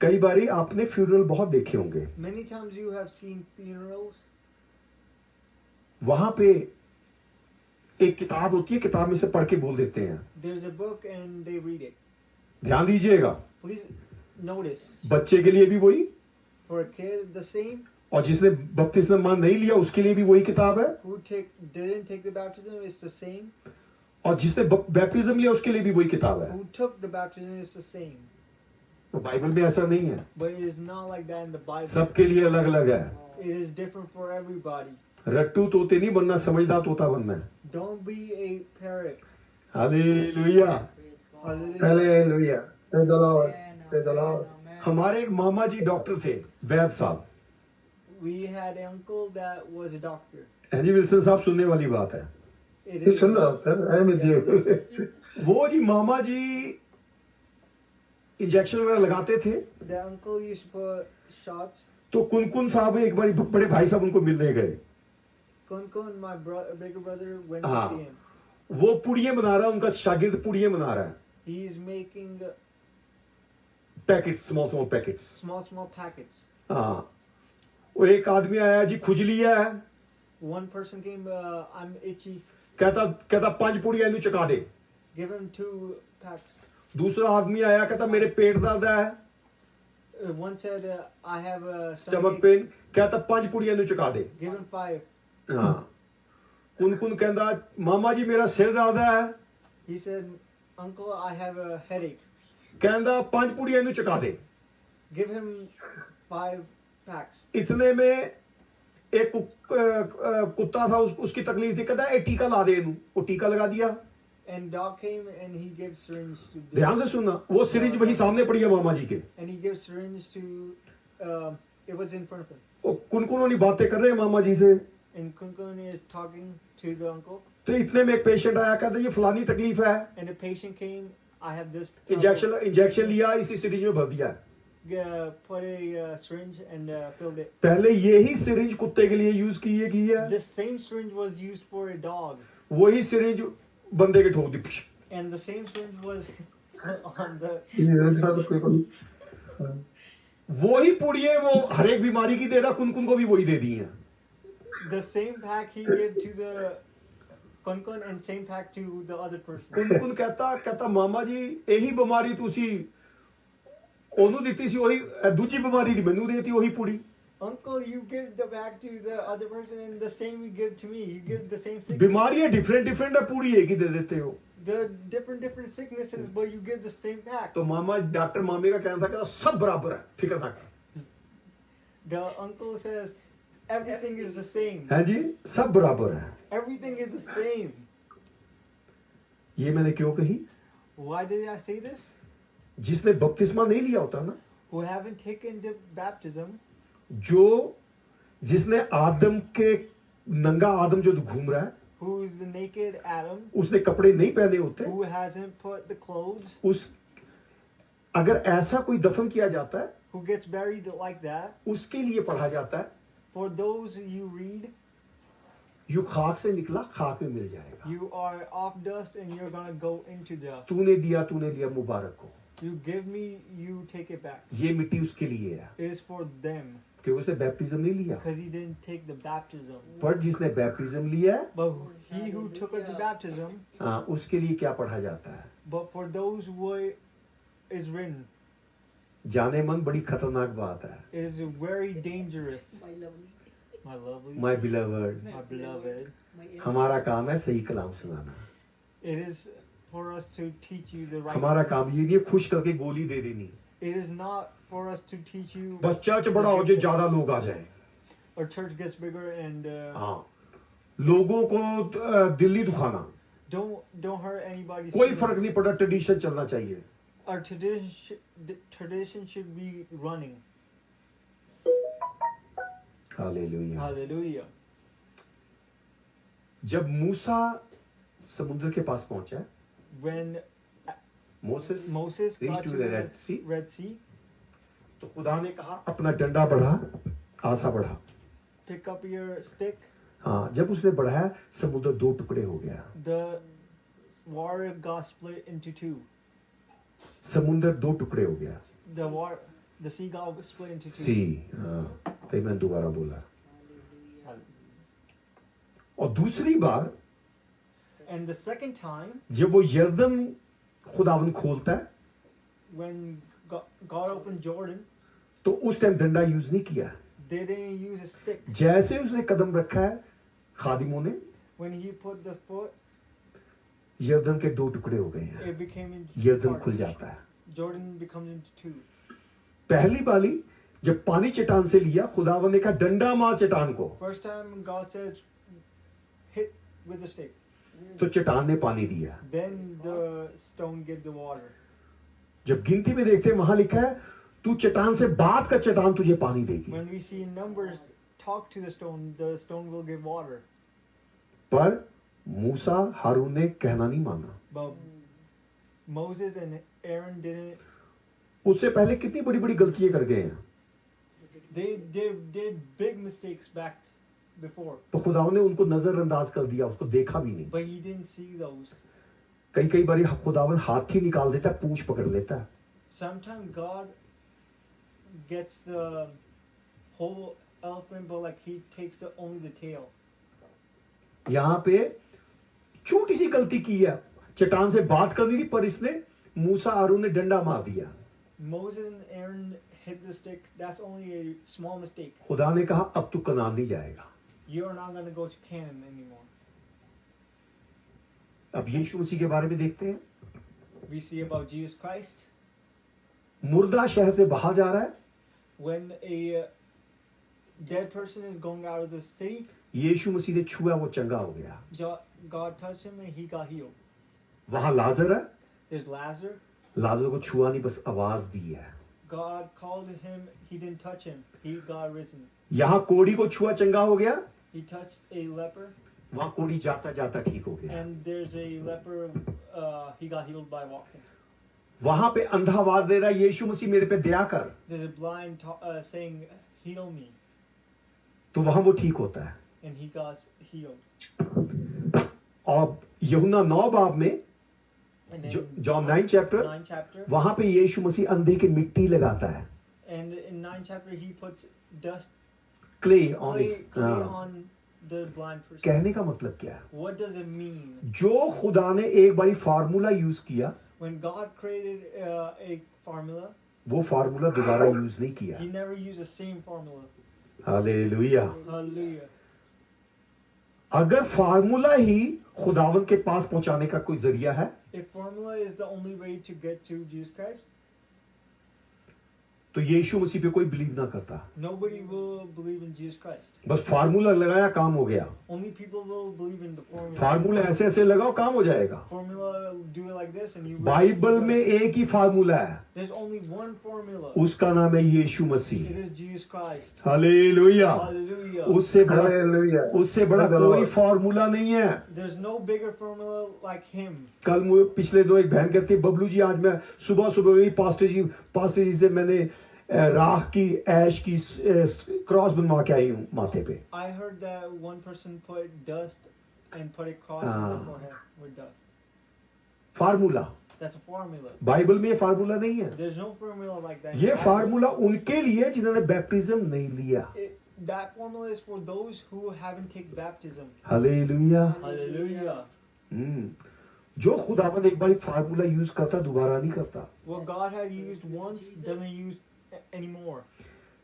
कई बारी आपने फ्यूनरल बहुत देखे होंगे. Many times you have seen funerals. वहां पे एक किताब होती है, किताब में से पढ़ के बोल देते हैं. There's a book and they read it. ध्यान दीजिएगा. Please notice. बच्चे के लिए भी वही For a kid, the same. और जिसने बपतिस्मा नहीं लिया उसके लिए भी वही किताब है. Who didn't take the baptism, it's the same. और जिसने बैप्टिज्म लिया उसके लिए भी वही किताब है. Who took the baptism, it's the same. तो बाइबल में ऐसा नहीं है. But it is not like that in the Bible. सबके लिए अलग अलग है. It is different for everybody. रट्टू तोते नहीं बनना, समझदार तोता बनना है. Don't be a parrot. Hallelujah. Hallelujah. Hallelujah. Praise the Lord. Praise the Lord. हमारे एक मामा जी डॉक्टर थे, वैद साहब. We had an uncle that was a doctor. NG Wilson साहब सुनने वाली बात है. It You is सुन रहा हूँ sir. I am with you. वो जी मामा जी इंजेक्शन वगैरह लगाते थे. the uncle used to put shots. तो कुनकुन साहब एक बार बड़े भाई साहब उनको मिलने गए. Kunkun, my bigger brother, went to हाँ. see him. वो पुड़िये बना रहा है, उनका शागिर्द पुड़िये बना रहा है. He is making packets, small packets. small packets. हाँ. वो एक आदमी आया जी, खुजली है. One person came, I'm itchy. कहता 5 पुड़िया इन्हें चका दे. Give him 2 packs. दूसरा आदमी आया, कहता मेरे पेट दर्द है, One said, I have a stomach stomach ache. Pen. कहता 5 पुड़िया इन्हें चका दे. Give him 5. हाँ. कुनकुन कहता मामा जी मेरा सिर दर्द है. He said, Uncle, I have a headache. कहता 5 पुड़िया इन्हें चका दे. Give him 5 packs. इतने में एक कुत्ता था, उसकी तकलीफ थी. कहता एक टीका ला दे इन्हें. वो टीका लगा दिया. And dog came and he gave syringe to the ध्यान से सुनना, वो सिरिंज वही सामने पड़ी है मामा जी के. and he gave syringe to it was in front of him. वो कुनकुन बातें कर रहे हैं मामा जी से. And Kunkun is talking to the uncle. तो इतने में एक पेशेंट आया, कहता ये फलानी तकलीफ है. And the patient came, I have this injection लिया, इसी सिरिंज में भर दिया. put a syringe and filled it. पहले यही सिरिंज कुत्ते के लिए यूज की है. The same syringe was used for a dog. वही सिरिंज बंदे के ठोक दी. And the same syringe was on the Yes, sir, people. वही पुड़िये वो हर एक बीमारी की दे रहा, कुनकुन को भी वही दे दी है. the same pack he gave to the Kunkun and same pack to the other person. कुनकुन कहता मामा जी यही बीमारी तुसी ਉਹਨੂੰ ਦਿੱਤੀ ਸੀ, ਉਹੀ ਦੂਜੀ ਬਿਮਾਰੀ ਦੀ ਮੈਨੂੰ ਦੇਤੀ ਉਹੀ puri. Uncle, you give the pack to the other person and the same you give to me. You give the same sickness. बीमारियां डिफरेंट है, पूरी एक ही दे देते हो. The different sicknesses, but you give the same pack. तो मामा doctor मामे का कहना था कि सब बराबर है, फिक्र ना कर. The uncle says everything is the same. है जी, सब बराबर है. Everything is the same. ये मैंने क्यों कही? Why did I say this? जिसने बपतिस्मा नहीं लिया होता ना, Who haven't taken the baptism, जिसने आदम के नंगा आदम जो घूम रहा है, who is the naked Adam, उसने कपड़े नहीं पहने होते, who hasn't put the clothes, उस अगर ऐसा कोई दफन किया जाता है, who gets buried like that. उसके लिए पढ़ा जाता है, For those you read, you खाक से निकला खाक में मिल जाएगा, you are off dust and you're gonna go into dust. तूने दिया तूने लिया, मुबारक हो, You give me, you take it back. ये मिट्टी उसके लिए है, It is for them क्योंकि उसने बैप्टिज्म नहीं लिया। because he didn't take the baptism. पर जिसने बैप्टिज्म लिया है, But he who took up the baptism, हाँ, उसके लिए क्या पढ़ा जाता है? but for those who is written, जाने मन बड़ी खतरनाक बात है, it is very dangerous. My lovely, My lovely, my beloved, my beloved, my हमारा काम है सही कलाम सुनाना, it is for us to teach you the right. हमारा काम ये नहीं है खुश करके गोली दे देनी, It is not for us to teach you. बस चर्च बड़ा हो जाए, ज्यादा लोग आ जाए, Our church gets bigger and हाँ, लोगों को दिल्ली दुखाना, don't hurt anybody's कोई feelings. फर्क नहीं पड़ता, ट्रेडिशन चलना चाहिए। Our tradition should be running. Hallelujah. Hallelujah. जब मूसा समुद्र के पास पहुंचा, When Moses Moses reached got to to the the Red Sea, Red Sea, तो खुदा ने कहा अपना डंडा बढ़ा, आसा बढ़ा। pick up your stick. हाँ, जब उसने बढ़ाया समुद्र दो टुकड़े हो गया, The water got split into two. समुद्र दो टुकड़े हो गया, The sea got split into two. सी, हाँ, तो मैं दोबारा बोला। और दूसरी बार And the second time, जब वो यर्दन खुदावन खोलता है, when God opened Jordan, तो उस टाइम डंडा यूज नहीं किया, they didn't use a stick. जैसे उसने कदम रखा है खादिमों ने, When he put the foot, यर्दन के दो टुकड़े हो गए हैं, it became into यर्दन two खुल parts. जाता है। Jordan becomes into two. पहली बारी जब पानी चट्टान से लिया, खुदावन ने कहा डंडा मार चट्टान को, First time God said, hit with a stick. तो चट्टान ने पानी दिया। Then the stone gave the water. जब गिनती में देखते हैं वहां लिखा है तू चट्टान से बात कर, चट्टान तुझे पानी देगी। When we see numbers talk to the stone will give water. पर मूसा हारून ने कहना नहीं माना। But Moses and Aaron didn't. उससे पहले कितनी बड़ी बड़ी गलतियां कर गए हैं, They did big mistakes back before, तो खुदावन ने उनको नजरअंदाज कर दिया, उसको देखा भी नहीं। but he didn't see those. कई बार खुदावन हाथी निकाल देता है, पूंछ पकड़ लेता है। Sometimes God gets the whole elephant, but like he takes only the tail. यहाँ पे छोटी सी गलती की है, चट्टान से बात करनी थी, पर इसने मूसा हारून ने डंडा मार दिया। Moses and Aaron hit the stick. That's only a small mistake. खुदा ने कहा अब तू कनान नहीं जाएगा। You are not going to go to Canaan anymore. अब यीशु मसीह के बारे में देखते हैं। We see about Jesus Christ. मुर्दा शहर से बाहर जा रहा है, When a dead person is going out of the city, यीशु मसीह ने छुआ, वो चंगा हो गया। God touched him and he got healed. वहां लाजर है, There's Lazarus. लाजर को छुआ नहीं, बस आवाज दी है। God called him. He didn't touch him. He got risen. यहाँ कोड़ी को छुआ, चंगा हो गया। He touched a leper, वहां कोड़ी जाता जाता ठीक हो गया। and there's a leper. He got healed by walking. वहां पे अंधा आवाज दे रहा है, यीशु मसीह मेरे पे दया कर, There's a blind saying, "Heal me," तो वहां वो ठीक होता है। and he got healed. और यूहन्ना 9 बाब में, And then John 9 chapter, 9 chapter, वहां पे यीशु मसीह अंधे के मिट्टी लगाता है, and in 9 chapter he puts dust, clay on clay on the blind person. कहने का मतलब क्या है? What does it mean? जो खुदा ने एक बारी फार्मूला यूज किया, When God created a formula, वो फार्मूला दोबारा यूज नहीं किया। He never used the same formula. Hallelujah. Hallelujah. अगर फार्मूला ही खुदावन के पास पहुंचाने का कोई जरिया है, If formula is the only way to get to Jesus Christ, तो यीशु मसीह पे कोई बिलीव ना करता, nobody will believe in Jesus Christ. बस फार्मूला लगाया काम हो गया, Only people will believe in the formula. Formula ऐसे ऐसे लगाओ काम हो जाएगा। Formula, do it like this and you will. Bible में एक ही फार्मूला है, There's only one formula. उसका नाम है यीशु मसीह। It is Jesus Christ. Hallelujah. Hallelujah. उससे बड़ा Hallelujah. कोई फार्मूला नहीं है। There's no bigger formula like him. कल मुझे पिछले दो एक बहन कहती, बबलू जी आज मैं सुबह सुबह गई पास्टर जी से मैंने राख की ऐश की क्रॉस बनवा के आई हूँ माथे पे। I heard that one person put dust and put a cross on Ah. the forehead with dust. Formula, That's a formula. Bible में ये फार्मूला नहीं है। There's no formula like that. ये फार्मूला उनके लिए जिन्होंने बैप्टिज्म नहीं लिया। That formula is for those who haven't taken baptism. Hallelujah. Hallelujah. जो खुदावंद एक बार फार्मूला यूज करता दोबारा नहीं करता। What God had used once doesn't use anymore.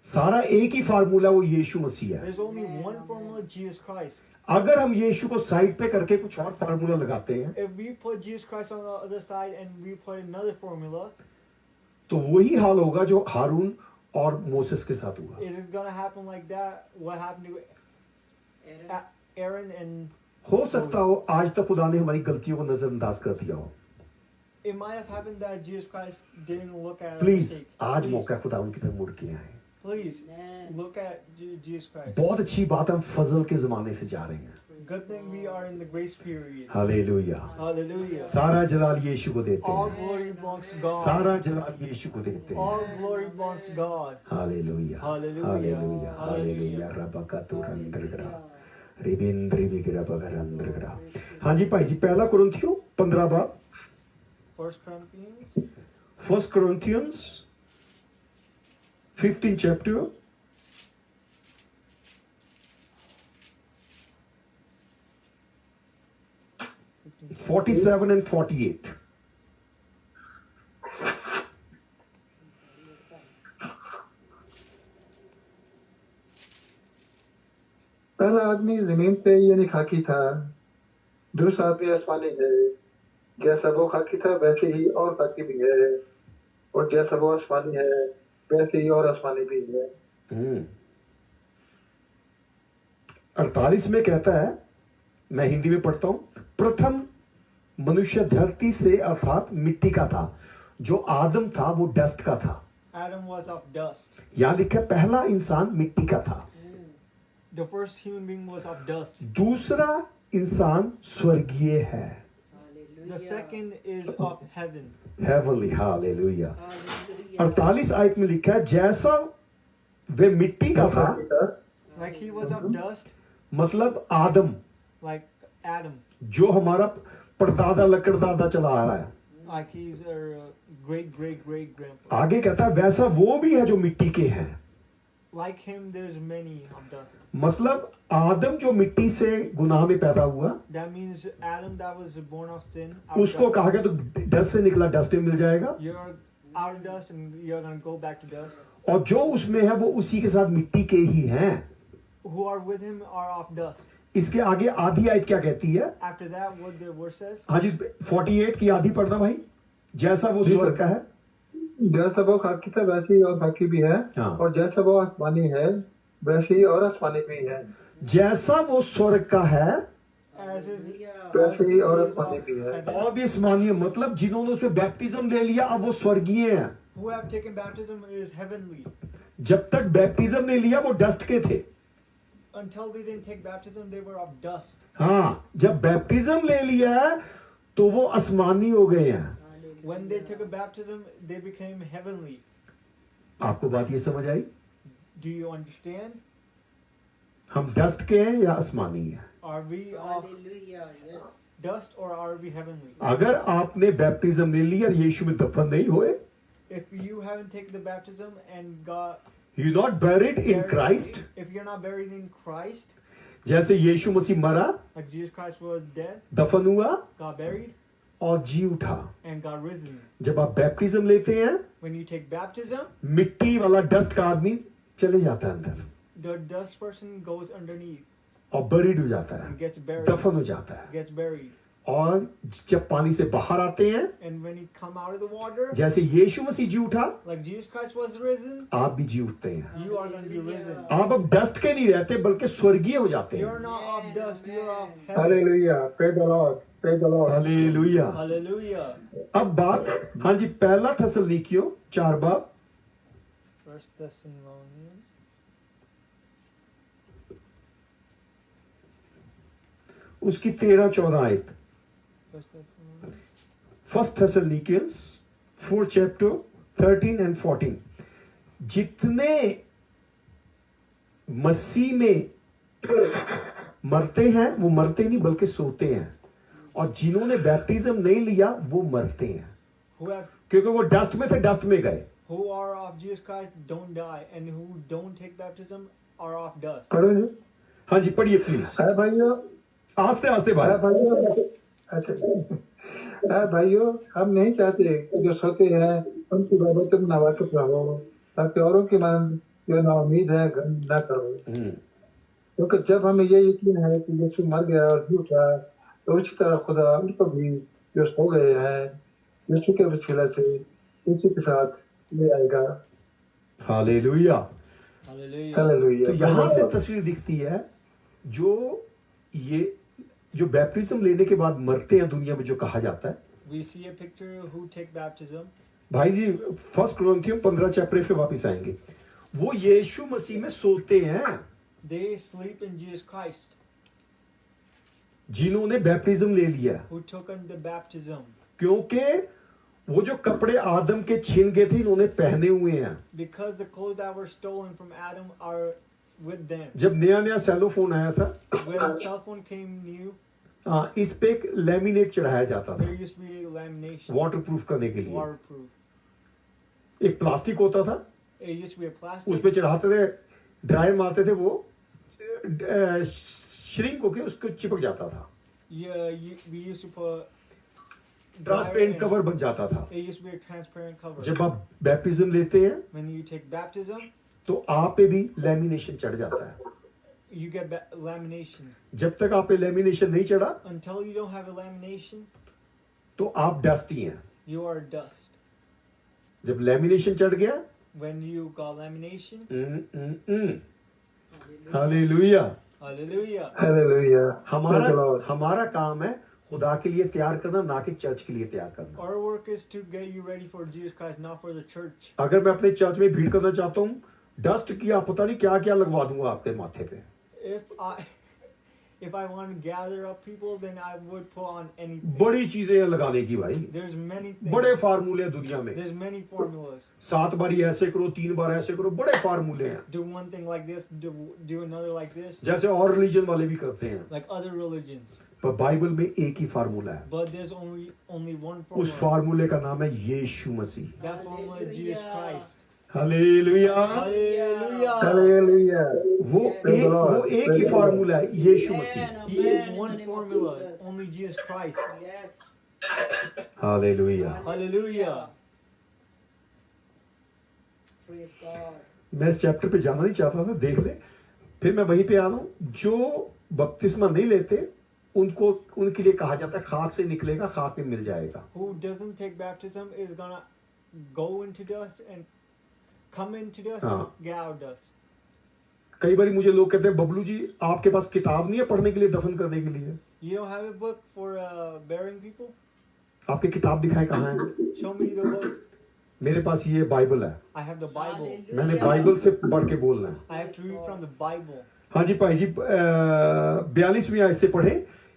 सारा एक ही फार्मूला वो यीशु मसीह है। There's only one formula, Jesus Christ. अगर हम यीशु को साइड पे करके कुछ और फार्मूला लगाते हैं If we put Jesus Christ on the other side and we put another formula, तो वही हाल होगा जो हारून और मोसेस के साथ हुआ। it is gonna happen like that. What happened to Aaron and हो सकता हो आज तक खुदा ने हमारी गलतियों को नजरअंदाज कर दिया हो। it might have happened that Jesus Christ didn't look at our please mistakes. आज Please, मौका खुदा उनकी तरफ मुड़ के आए। please look at Jesus Christ. बहुत अच्छी बात, हम फजल के जमाने से जा रहे हैं। Good thing we are in the grace period. Hallelujah. Hallelujah. सारा जलाल यीशु को देते All हैं, glory belongs to God. सारा जलाल यीशु को देते हैं। All glory belongs to God. Hallelujah, Hallelujah. Hallelujah, hallelujah. रबका तुरंदरगरा रिबिंद्रि बिगरा बगरंदरगरा। हाँ जी भाई जी, पहला कुरिन्थियों 15 बाब 1 Corinthians 1 Corinthians 15 chapter 47 and 48। पहला आदमी जमीन से यानी खाकी था, दूसरा आदमी आसमानी है। जैसा वो खाकी था वैसे ही और खाकी भी है, और जैसा वो आसमानी है वैसे ही और आसमानी भी है। 48 में कहता है, मैं हिंदी में पढ़ता हूं, प्रथम मनुष्य धरती से अर्थात मिट्टी का था, जो आदम था वो डस्ट का था। Adam was of dust. यहां लिखा है, पहला इंसान मिट्टी का था, The first human being was of dust. दूसरा इंसान स्वर्गीय है, The second is of heaven. Heavenly. Hallelujah. 48 आयत में लिखा है, जैसा वे मिट्टी का था, Like he was of dust, मतलब आदम like Adam. जो हमारा परदादा लकड़दादा चला आ रहा है। Like he's our great grandpa. आगे कहता है, वैसा वो भी है जो मिट्टी के हैं। Like him, there's many of dust. मतलब आदम जो मिट्टी से गुनाह में पैदा हुआ, That means Adam that was born of sin. Out of उसको dust. कहा गया तो डस्ट से निकला डस्ट में मिल जाएगा, You're out of dust and you're gonna go back to dust. और जो उसमें है वो उसी के साथ मिट्टी के ही हैं। Who are with him are of dust. इसके आगे आधी आयत क्या कहती है? After that, what the verse says? हाँ जी, 48 की आधी पढ़ना भाई। जैसा वो स्वर्ग का है, जैसा वो खाकी था वैसे ही और खाकी भी है, हाँ। और जैसा वो आसमानी है वैसे ही और आसमानी भी है। जैसा वो स्वर्ग का है As is वैसे ही और he is आसमानी of भी है। heaven. और भी आसमानी, मतलब जिन्होंने उसमें बैप्टिज्म ले लिया अब वो स्वर्गीय हैं। Who have taken baptism is heavenly. जब तक बैप्टिज्म नहीं लिया वो डस्ट के थे। Until they didn't take baptism, they were of dust. हाँ, जब बैप्टिज्म ले लिया है तो वो आसमानी हो गए हैं। When they took a baptism, they became heavenly. आपको बात ये समझ आई? Do you understand? हम डस्ट के हैं या आसमानी हैं? Are we of dust or are we heavenly? अगर आपने बैप्टिज्म ले लिया, यीशु में दफन नहीं हुए, If you haven't taken the baptism and got you not buried in buried- Christ, if you're not buried in Christ, जैसे यीशु मसीह मरा, like Jesus Christ was dead, दफन हुआ got buried, और जी उठा। and got risen. जब आप बैप्टिज्म लेते हैं, When you take baptism, मिट्टी वाला डस्ट का आदमी चले जाता है अंदर the dust person goes underneath और बरीड हो जाता है, and gets buried. दफन हो जाता है। Gets buried. और जब पानी से बाहर आते हैं, and when you come out of the water, जैसे यीशु मसीह जी उठा, like Jesus Christ was risen, आप भी जी उठते हैं। you are going to be risen. आप अब डस्ट के नहीं रहते बल्कि स्वर्गीय हो जाते You're हैं। not of dust, you're of heaven. Hallelujah. Praise the Lord. Praise the Lord. Hallelujah. Hallelujah. अब बात, हाँ जी, पहला थेसलुनीकियों 4 बाब 1 Thessalonians. उसकी 13-14 आयत। 1 Thessalonians. First Thessalonians 4 chapter 13 and 14। जितने मसीह में मरते हैं वो मरते नहीं बल्कि सोते हैं, और जिन्होंने बैप्टिज्म नहीं लिया वो मरते हैं, Who have क्योंकि वो डस्ट में थे, डस्ट में गए। who are of Jesus Christ don't die, and who don't take baptism are of dust. पढ़ो जी। हाँ जी, पढ़िए प्लीज, है भाइयों, आस्ते आस्ते है भाई। भाइयों। अच्छा, है भाइयों, हम नहीं चाहते कि जो सोते हैं उनकी बाबत तुम नावाकिफ रहो, ताकि औरों की मानंद जो नाउम्मीद है न करो। क्योंकि जब हमें ये यकीन है कि यीशु मर गया और जी उठा, तो उसी तरह खुदा उनको भी जो सो गए हैं यीशु के वसीला से उसी के साथ ले आएगा। हालेलुया। Hallelujah. हालेलुया। तो यहां से तस्वीर दिखती है, जो ये जो बैप्टिज्म लेने के बाद मरते हैं दुनिया में, जो कहा जाता है। We see a picture who take baptism. भाई जी, 1 कुरिन्थियों 15 चैप्टर पे वापस आएंगे। वो यीशु मसीह में सोते हैं They sleep in Jesus Christ, जिन्होंने बैप्टिज्म ले लिया, who took on the baptism. क्योंकि वो जो कपड़े आदम के छीन गए थे इन्होंने पहने हुए हैं। Because the clothes that were stolen from Adam are with them. जब नया नया सेलोफोन आया था, When cell phone came new, इस पे एक लेमिनेट चढ़ाया जाता था there used to be a lamination, water proof करने के लिए। waterproof. एक प्लास्टिक होता था, It used to be a उस plastic. पे चढ़ाते थे, ड्रायर मारते थे, वो श्रिंक होके उसको चिपक जाता था, Yeah, we used to put. Transparent cover बन जाता था। It used to be a transparent cover. जब आप बैप्टिज्म लेते हैं When you take baptism, तो आप पे भी लेमिनेशन चढ़ जाता है। you get lamination. जब तक आप पे लेमिनेशन नहीं चढ़ा Until you don't have a lamination, तो आप डस्ट ही हैं। you are dust. जब लेमिनेशन चढ़ गया, When you got lamination, hallelujah. hallelujah. Hallelujah. हमारा Praise the Lord. हमारा काम है खुदा के लिए तैयार करना, ना कि चर्च के लिए तैयार करना। Our work is to get you ready for Jesus Christ, not for the church. अगर मैं अपने चर्च में भीड़ करना चाहता हूँ, डस्ट की आप पता नहीं क्या क्या लगवा दूंगा आपके माथे पे। If I want to gather up people, then I would put on anything. बड़ी चीजें हैं लगाने की भाई, There's many things. बड़े फार्मूले हैं दुनिया में। There's many formulas. 7 बार ऐसे करो, 3 बार ऐसे करो, बड़े फार्मूले हैं, Do one thing like this, do another like this, जैसे और रिलीजन वाले भी करते हैं। like other religions. पर बाइबल में एक ही फार्मूला है, But there's only one उस formula. फार्मूले का नाम है यीशु मसीह। That formula is Jesus Christ. Hallelujah. Hallelujah. Hallelujah. वो एक ही फार्मूला है, यीशु मसीह। He is one formula, only Jesus Christ. Yes. Hallelujah. Hallelujah. Praise God. मैं इस चैप्टर पे जाना नहीं चाहता था, देख ले, फिर मैं वहीं पे आ रहा हूँ। जो बपतिस्मा नहीं लेते उनको, उनके लिए कहा जाता है खाक से निकलेगा, खाक में मिल जाएगा। Who doesn't take baptism is gonna go into dust and come into dust हाँ। and get out dust. कई बार मुझे लोग कहते हैं, बबलू जी आपके पास किताब नहीं है पढ़ने के लिए, दफन करने के लिए? You don't have a book for burying people? आपकी किताब दिखाएं कहाँ है? Show me the book. मेरे पास ये बाइबल है, I have the Bible. मैंने बाइबल से पढ़ के बोलना है। I have to read from the Bible. हाँ जी भाई जी, 42वीं आयत से पढ़े।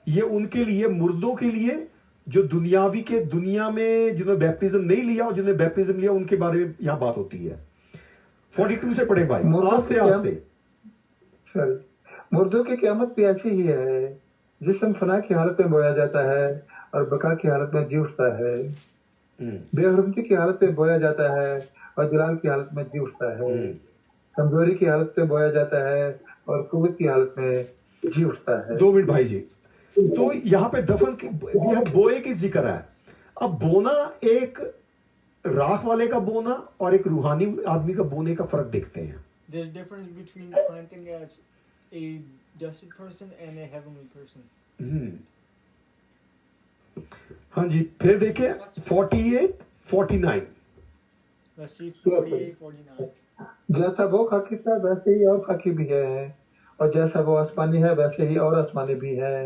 ये उनके लिए, मुर्दों के लिए, जो दुनियावी के दुनिया में जिन्होंने बैप्टिज्म नहीं लिया और जिन्होंने बैप्टिज्म लिया, उनके बारे में यहाँ बात होती है। 42 से पढ़े भाई, आस्ते आस्ते। सॉरी, मुर्दों की क़यामत भी ऐसी ही है। जिस्म फना की हालत में बोया जाता है और बका की हालत में जी उठता है। बेहुरमती की हालत में बोया जाता है और जलाल की हालत में जी उठता है। कमजोरी की हालत में बोया जाता है और कुव्वत की हालत में जी उठता है। 2 मिनट भाई जी। तो यहाँ पे दफन, यह बोए की जिक्र है। अब बोना, एक राख वाले का बोना और एक रूहानी आदमी का बोने का फर्क देखते हैं। There's difference between planting as a dusted person and a heavenly person. हाँ जी, फिर देखिए 48 49। Let's see 48, 49. जैसा वो खाकी था वैसे ही और खाकी भी है, और जैसा वो आसमानी है वैसे ही और आसमानी भी है।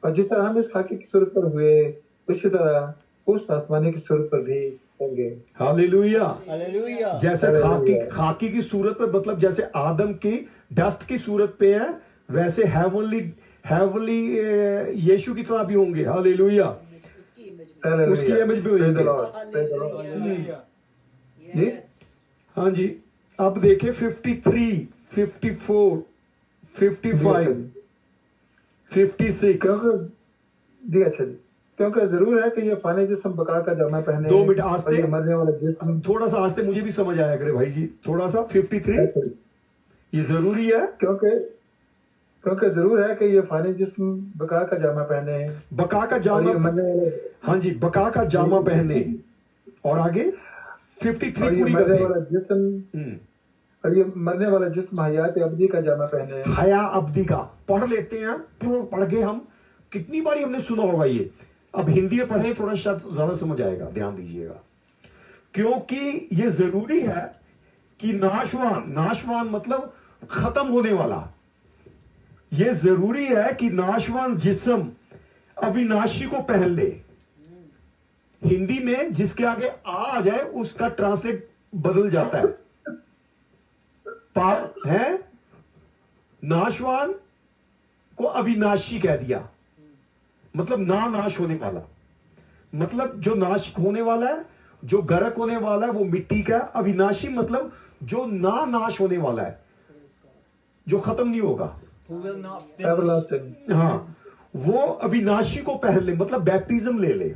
और जिस तरह हम इस खाकी की सूरत पर हुए, उसी तरह उस आसमानी की सूरत पर भी होंगे। हालेलुया। Hallelujah. जैसे हालेलुया। खाकी की सूरत पे, मतलब जैसे आदम की डस्ट की सूरत पे है, वैसे हेवनली यीशु की तरह भी होंगे। हालेलुया। उसकी इमेज में। हालेलुया। उसकी image भी Praise the होंगे। Lord, praise the Lord। Hallelujah. Ji? Yes. हाँ जी, अब देखिए 53, 54, 55, 56। क्योंकि जी अच्छा जी, क्योंकि जरूर है कि ये फानी जिस्म बका का जामा पहने 2 मिनट और आस्ते, ये मरने वाला जिस्म। थोड़ा सा आस्ते, मुझे भी समझ आया करे भाई जी, थोड़ा सा 53 अच्छा जी। ये जरूरी है। क्योंकि जरूर है कि ये फानी जिस्म बका का जामा पहने बका का और जामा, ये मरने वाला, हाँ जी, बका का जामा पहने। और आगे 53 और ये पूरी मरने करनी। वाला जिस्म, और ये मरने वाला जिस्म हयात अब्दी का जामा पहने। हया अब्दी का पढ़ लेते हैं, पढ़ के हम कितनी बारी हमने सुना होगा ये। अब हिंदी में पढ़े, थोड़ा शायद ज्यादा समझ आएगा, ध्यान दीजिएगा, क्योंकि ये जरूरी है कि नाशवान मतलब खत्म होने वाला, ये जरूरी है कि नाशवान जिस्म अविनाशी को पहन ले। हिंदी में जिसके आगे आ जाए उसका ट्रांसलेट बदल जाता है। पाप है, नाशवान को अविनाशी कह दिया, मतलब ना नाश होने वाला, मतलब जो नाश होने वाला है, जो गर्क होने वाला है वो मिट्टी का। अविनाशी मतलब जो ना नाश होने वाला है, जो खत्म नहीं होगा। Who will not finish. Everlasting. हाँ, वो अविनाशी को पहन ले, मतलब बैप्टिज्म ले ले।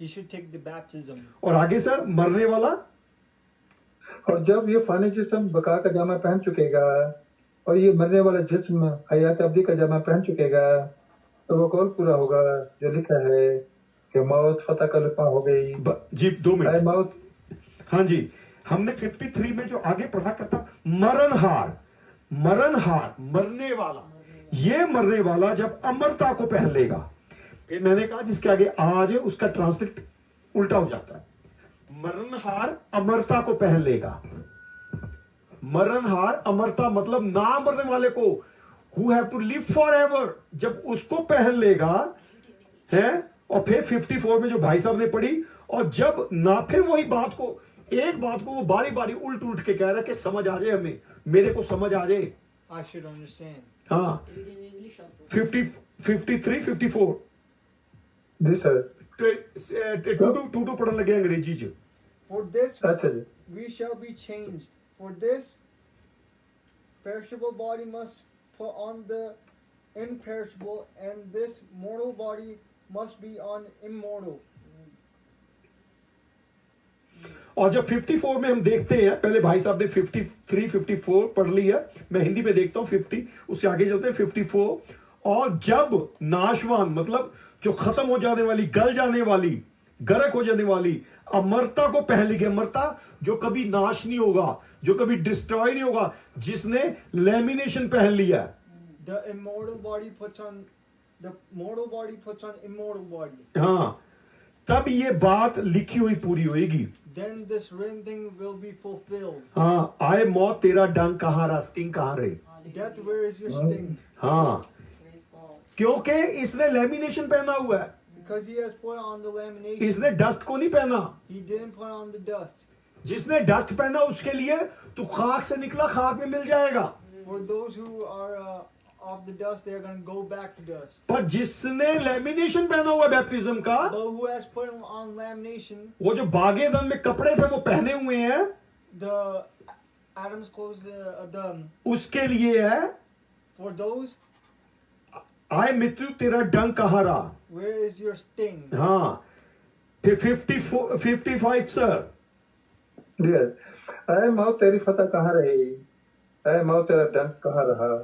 You should take the baptism. और आगे सर, मरने वाला, और जब ये फानी जिस्म बका का जामा पहन चुकेगा और ये मरने वाला जिस्म हयात अब्दी का जामा पहन चुकेगा, तो वो कौल पूरा होगा जो लिखा है कि मौत फतह का लुपा हो गई। जी 2 ऐ मिनट। मौत, हाँ जी, हमने 53 में जो आगे पढ़ा करता, मरणहार, मरने वाला, ये मरने वाला जब अमरता को पहन लेगा। फिर मैंने कहा जिसके आगे आज है उसका ट्रांसलेट उल्टा हो जाता है। मरणहार अमरता को पहन लेगा। मरणहार अमरता मतलब ना मरने वाले को, who have to live forever, जब उसको पहन लेगा है। और फिर 54 में जो भाई साहब ने पढ़ी, और जब ना, फिर वही बात को, एक बात को वो बारी बारी उल्ट के कह रहा है कि समझ आ जाए हमें, मेरे को समझ आ जाए। I should understand. हाँ, Read in English also. 53, 54 जी सर। टू पढ़ने लगे अंग्रेजी च। For this अच्छा जी। we shall be changed. For this perishable body must put on the imperishable, and this mortal body must be on immortal. और जब 54 में हम देखते हैं, पहले भाई साहब ने 53, 54 पढ़ ली है, मैं हिंदी में देखता हूं 50, उससे आगे चलते हैं 54। और जब नाशवान मतलब जो खत्म हो जाने वाली, गल जाने वाली, गर्क हो जाने वाली अमरता को पहन ली। अमरता जो कभी नाश नहीं होगा, जो कभी डिस्ट्रॉय नहीं होगा, जिसने लेमिनेशन पहन लिया है। The immortal body puts on the mortal body puts on immortal body. हाँ, तब ये बात लिखी हुई पूरी होगी। Then this written thing will be fulfilled. हाँ, आए मौत तेरा डंक कहाँ रहा, स्टिंग कहाँ रही। Death, where is your sting? हाँ, Praise God. क्योंकि इसने लेमिनेशन पहना हुआ है, Because he has put on the lamination. इसने डस्ट को नहीं पहना। He didn't put on the dust. जिसने डस्ट पहना उसके लिए तो खाक से निकला खाक में मिल जाएगा, For those who are of the dust, they are going to go back to dust. पर जिसने लेमिनेशन पहना हुआ बैप्टिज्म का, But who has put on lamination, वो जो बागेदन में कपड़े थे वो पहने हुए हैं, the Adam's clothes, the उसके लिए है for those, आए मृत्यु तेरा डंक कहाँ रहा। where is your sting? हाँ, फिर 55 सर। डियर, ऐ मौत तेरी फतह कहाँ रही, ऐ मौत तेरा डंक कहाँ रहा।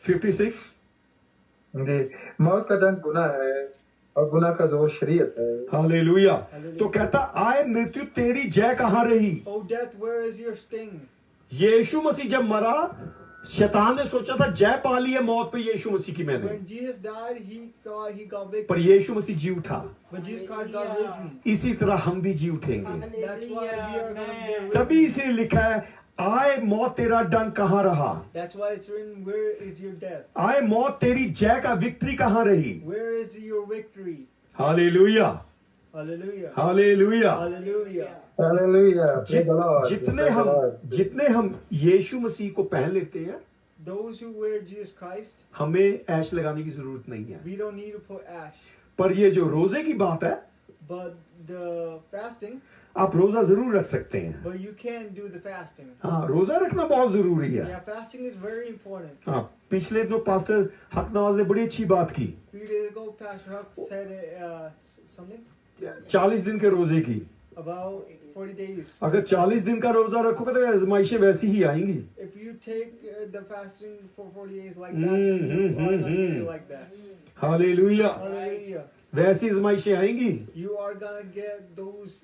56 जी, मौत का डंक गुनाह है और गुनाह का जोर शरीयत है। हालेलुया। हालेलुया। तो कहता आए मृत्यु तेरी जय कहाँ रही। Oh death, where is your sting? यीशु मसीह जब मरा, शैतान ने सोचा था जय पा ली है मौत पे यीशु मसीह की मैंने, When Jesus died, he got victory. पर यीशु मसीह जी उठा। But Jesus Christ got risen. इसी तरह हम भी जी उठेंगे। That's why we are going to get तभी risen. इसे लिखा है, आए मौत तेरा डंक कहाँ रहा, That's why it's written, where is your death? आए मौत तेरी जय का विक्ट्री कहाँ रही। Where is your victory? Hallelujah, Hallelujah. Hallelujah. Hallelujah. Hallelujah. Praise the Lord. जितने Praise the हम Lord. जितने हम यीशु मसीह को पहन लेते हैं, Those who wear Jesus Christ, हमें ऐश लगाने की जरूरत नहीं है। we don't need to put ash. पर ये जो रोजे की बात है, But the fasting, आप रोजा जरूर रख सकते हैं। but you can do the fasting. हाँ, रोजा रखना बहुत जरूरी है। Yeah, fasting is very important. हाँ, पिछले दिनों पास्टर हक नवाज ने बड़ी अच्छी बात की, 3 days ago, Pastor Huck said something 40 दिन के रोजे की। about 40 days. अगर 40 दिन का रोजा रखोगे तो आजमाइशें वैसी ही आएंगी। If you take the fasting for 40 days like that, then you are going to be like that. Hallelujah, Hallelujah. वैसी आजमाइशें आएंगी। You are going to get those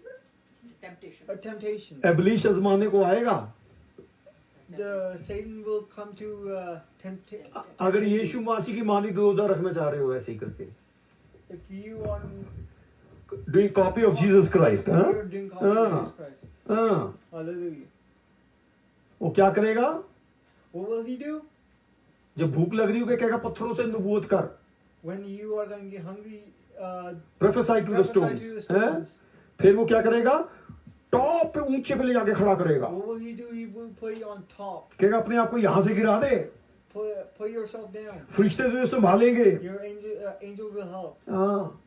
temptation. temptations. इब्लीस आजमाने को आएगा। Satan will come to tempt. अगर यीशु मसीह की मानी तो रोजा रखना चाह रहे हो ऐसे ही करके, If you are doing copy of Jesus Christ. you're doing copy of हाँ, Jesus Christ. हाँ, Hallelujah. वो क्या करेगा? What will he do? जब भूख लग रही हो कहेगा पत्थरों से नबूवत कर, When you are going to get hungry, prophesy to the prophesy to the stones. stones. फिर वो क्या करेगा? टॉप पे ऊंचे पे ले जाके खड़ा करेगा, What will he do? He will put you on top. कहेगा अपने आप को यहां से गिरा दे, Put yourself down. फरिश्ते तुझे संभालेंगे। Your angel will help. हाँ,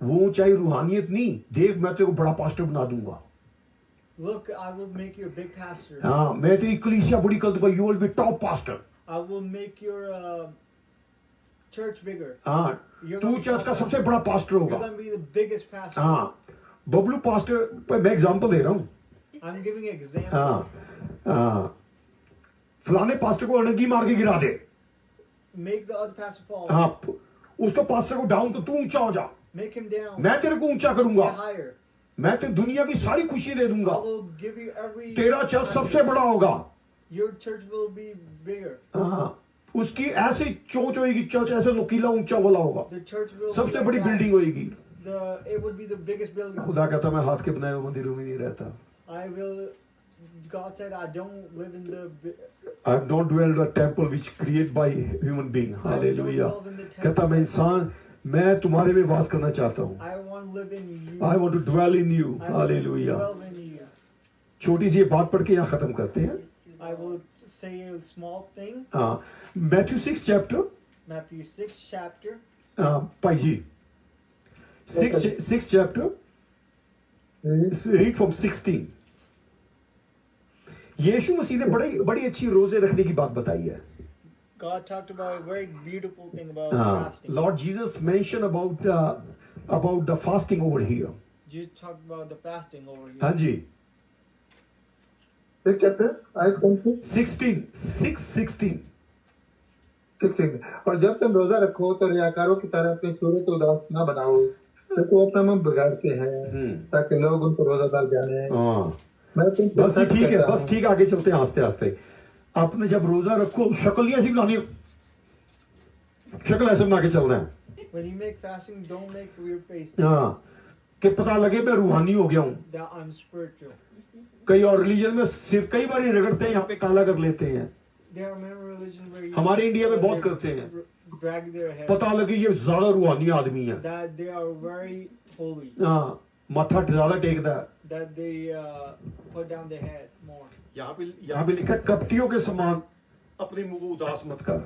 वो ऊंचाई रूहानियत नहीं, देख मैं तेरे को बड़ा पास्टर बना दूंगा। Look, I will make you a big pastor. हाँ, मैं तेरी कलीसिया बड़ी कर दूंगा, you will be top pastor. I will make your church bigger. हाँ, तू चर्च का सबसे बड़ा पास्टर You're होगा। going to be the biggest pastor. हाँ, बबलू पास्टर पर मैं एग्जांपल दे रहा हूँ। I'm giving an example. हाँ, हाँ, फलाने पास्टर को अड़ंगी मार के गिरा दे। Make the other pastor fall. हाँ, उसको पास्टर को डाउन कर, तू ऊंचा हो जा, Make him down. मैं तेरे को ऊंचा करूंगा, Get higher. मैं तेरे दुनिया की सारी खुशी दे दूंगा, I will give you every. तेरा चर्च सबसे बड़ा होगा। Your church will be bigger. हाँ, उसकी ऐसी चोंच होगी, चर्च ऐसे नुकीला ऊंचा वाला होगा, The church will. सबसे be बड़ी like that. बिल्डिंग होगी। It would be the biggest building. खुदा कहता मैं हाथ के बनाए हुए मंदिरों में नहीं रहता। I will. God said, I don't live in the. I have not dwelled a temple which created by human being. Hallelujah. कहता मैं इंसान, मैं तुम्हारे में वास करना चाहता हूँ। I want to live in you. I want to dwell in you. I want to Hallelujah. dwell in you. छोटी सी ये बात पढ़ के यहाँ खत्म करते हैं। I will say a small thing. हाँ, Matthew 6 chapter, Matthew 6 chapter. भाई जी, 6 chapter, read from 16. यीशु मसीह ने बड़ी अच्छी रोजे रखने की बात बताई है। God talked about a very beautiful thing about हाँ, fasting. Lord Jesus mentioned about the fasting over here. Jesus talked about the fasting over here. हाँ जी, 6 chapter, ayat कौन सी? 16. और जब तुम रोजा रखो तो रियाकारों की तरह अपनी सूरत उदास न बनाओ, तो वो अपना मन बिगाड़ते हैं ताकि लोग उनको रोजादार जाने। हाँ, मैं तुमसे बस सच ठीक है, कहता बस हूँ, ठीक, आगे चलते हैं आस्ते आस्ते। आपने जब रोजा रखो शक्ल ही ऐसी बनानी है, शक्ल ऐसे बना के चलना है। When you make fasting, don't make weird faces. हाँ, कि पता लगे मैं रूहानी हो गया हूँ। That I'm spiritual. कई और रिलीजन में सिर्फ कई बार रगड़ते हैं, यहाँ पे काला कर लेते हैं। There are many religions where you हमारे इंडिया में बहुत करते हैं। drag their head. पता लगे ये ज्यादा रूहानी आदमी है। That they are very holy. हाँ, माथा ज्यादा टेकता है। That they put down their head more. यहाँ पे लिखा है, कपटियों के समान अपने मुंह को उदास मत कर।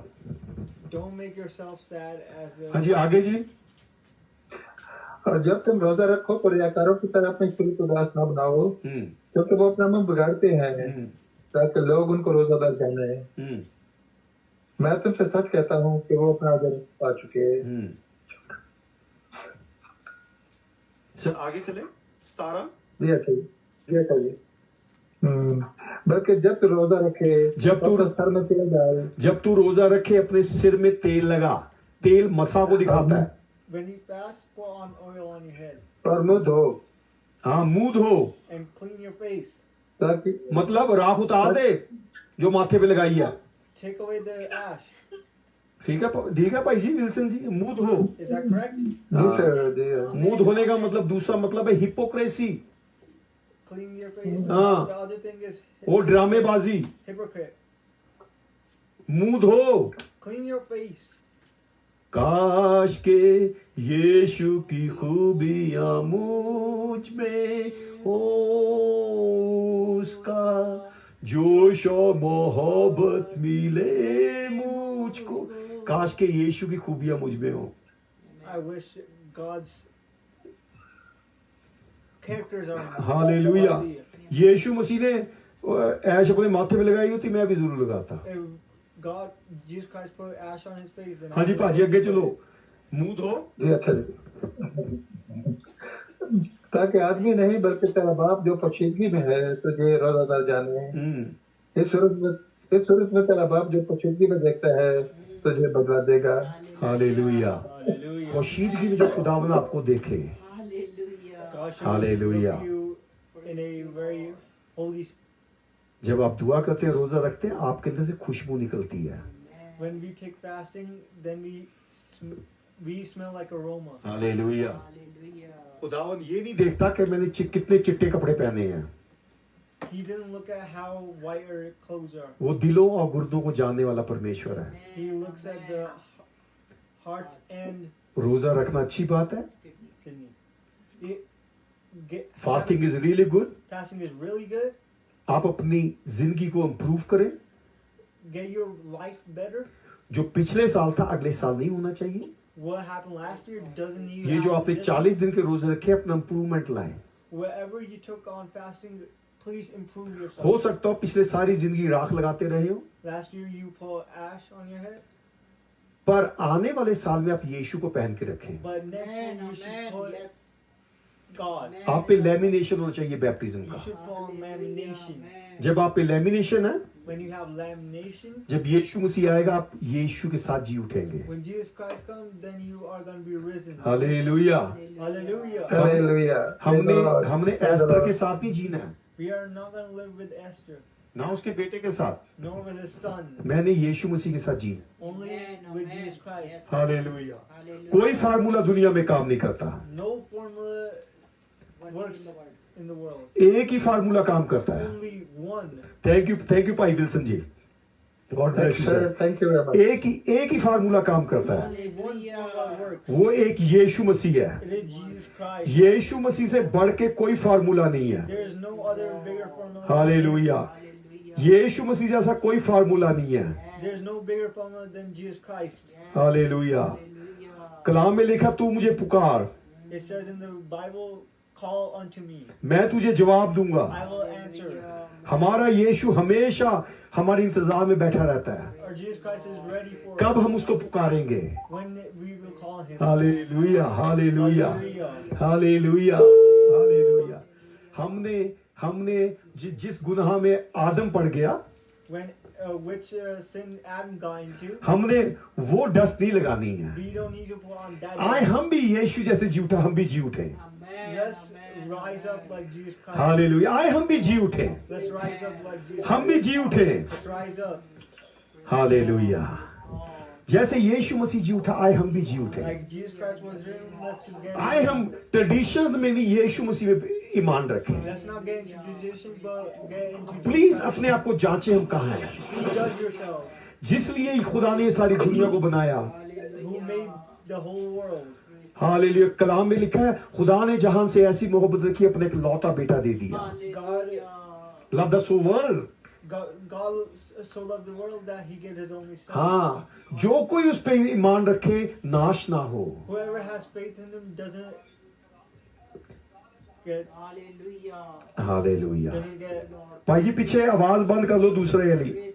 Don't make yourself sad as the. हाँ जी, आगे जी। और जब तुम रोजा रखो तो रियाकारों की तरह अपनी सूरत उदास न बनाओ, क्योंकि वो अपना मन बिगाड़ते हैं ताकि लोग उनको रोजादार जाने। मैं तुमसे सच कहता हूँ कि वो अपना अजर पा चुके। आगे चले 17। जी अच्छा जी। बल्कि जब तू रोजा रखे, जब तू तो सर में तेल डाल। जब तू रोजा रखे अपने सिर में तेल लगा, तेल मसा को दिखाता है। When you fast, pour on oil on your head. और मुंह धो। हाँ, मुंह धो, And clean your face. ताकि मतलब राख उतार दे। जो माथे पे लगाई है। Take away the ash. ठीक है भाई जी, विल्सन जी, मुंह धो। Is that correct? जी सर, जी मुंह धोने का मतलब, दूसरा मतलब है हिपोक्रेसी, Clean your face. हाँ। The other thing is वो ड्रामेबाजी। hypocrite. मुंह धो। Clean your face. काश के यीशु की खूबियां मुझ में हो, उसका जोश और मोहब्बत मिले मुझको। काश के यीशु की खूबियां मुझ में हो। I wish God's characters are in me. Hallelujah. Hallelujah. यीशु मसीह ने ऐश अपने माथे पे लगाई होती, मैं भी जरूर लगाता। If God, Jesus Christ put ash on his face, then हाँ जी भाजी, आगे चलो। मुंह धो। जी, अच्छा जी। ताकि आदमी नहीं बल्कि तेरा बाप जो पोशीदगी में है तुझे रोजादार जाने। इस सूरत में तेरा बाप जो पोशीदगी में देखता है तुझे बदला देगा। हालेलुया। Hallelujah. पोशीदगी में जो खुदावन आपको देखे। God should Hallelujah. look you in a very holy. जब आप दुआ करते हैं, रोजा रखते हैं, आपके अंदर से खुशबू निकलती है। When we take fasting, then we smell like aroma. Hallelujah. खुदावन ये नहीं देखता कि मैंने कितने चिट्टे कपड़े पहने हैं। He didn't look at how white your clothes are. वो दिलों और गुर्दों को जानने वाला परमेश्वर है। He looks at the hearts and रोजा रखना अच्छी बात है। kidney. Fasting is really good. Fasting is really good. आप अपनी जिंदगी को इम्प्रूव करें। Get your life better. जो पिछले साल था अगले साल नहीं होना चाहिए। What happened last year doesn't need to ये जो happen आपने this 40 दिन के रोजे रखे, अपना इम्प्रूवमेंट लाएं। year. Whatever you took on fasting, please improve yourself. हो सकता हो पिछले सारी जिंदगी राख लगाते रहे हो, Last year you put ash on your head, पर आने वाले साल में आप यीशु को पहन के रखें। but next year you should put God. आप पे लेमिनेशन होना चाहिए बैप्टिज्म You का। should put on lamination. जब आप पे लेमिनेशन है, When you have lamination, जब यीशु मसीह आएगा, आप यीशु के साथ जी उठेंगे। when Jesus Christ comes, then you are going to be risen. Hallelujah. Hallelujah. Hallelujah. हमने एस्तर के साथ नहीं जीना है, We are not going to live with Esther, ना उसके बेटे के साथ। nor with his son, मैंने यीशु मसीह के साथ जीना। only with Jesus Christ. Hallelujah. कोई फार्मूला दुनिया में काम नहीं करता, No formula works in the world. एक ही फार्मूला काम करता है। Only one. थैंक यू भाई Wilson ji, God bless you sir. Thank you very much. एक ही फार्मूला काम करता है, Only one formula works. वो एक यीशु मसीह है। It is Jesus Christ. यीशु मसीह से बढ़ के कोई फार्मूला नहीं है। There is no other bigger formula. Hallelujah. यीशु मसीह जैसा कोई फार्मूला नहीं है। There is no bigger formula than Jesus Christ. Hallelujah. कलाम में लिखा, तू मुझे पुकार, It says in the Bible, call unto me. मैं तुझे जवाब दूंगा। I will answer. हमारा यीशु हमेशा हमारे इंतजार में बैठा रहता है, Our Jesus Christ is ready for कब us हम उसको पुकारेंगे। when we will call him. Hallelujah, hallelujah, Hallelujah. Hallelujah, hallelujah. हमने जिस गुनाह में आदम पड़ गया, When which sin Adam got into, हमने वो डस्ट नहीं लगानी है। we don't need to put on that. आए हम भी यीशु जैसे जी उठा, हम भी जी उठे। Let's rise up like Jesus Christ. Hallelujah. आए हम भी जी उठे, Let's rise up like Jesus हम भी जी उठे। Let's rise up hallelujah. जैसे यीशु मसीह जी उठा, आए हम भी जी उठे। like Jesus Christ was written. Let's get. आए हम ट्रेडिशंस में नहीं, यीशु मसीह में ईमान रखें। Let's not get into tradition, but get into. Please Jesus Christ. अपने आप को जांचें, हम कहाँ हैं। Please judge yourselves. जिसलिए खुदा ने सारी दुनिया को बनाया। Who made the whole world? Hallelujah. कलाम में लिखा है, खुदा ने जहान से ऐसी मोहब्बत रखी, अपने एक लौता बेटा दे दिया। God, love the so world. God so loved the world that He gave His only Son. हाँ, जो कोई उस पे ईमान रखे नाश ना हो। Whoever has faith in Him doesn't get hallelujah. doesn't get. भाई जी पीछे आवाज बंद कर लो दूसरे वाली।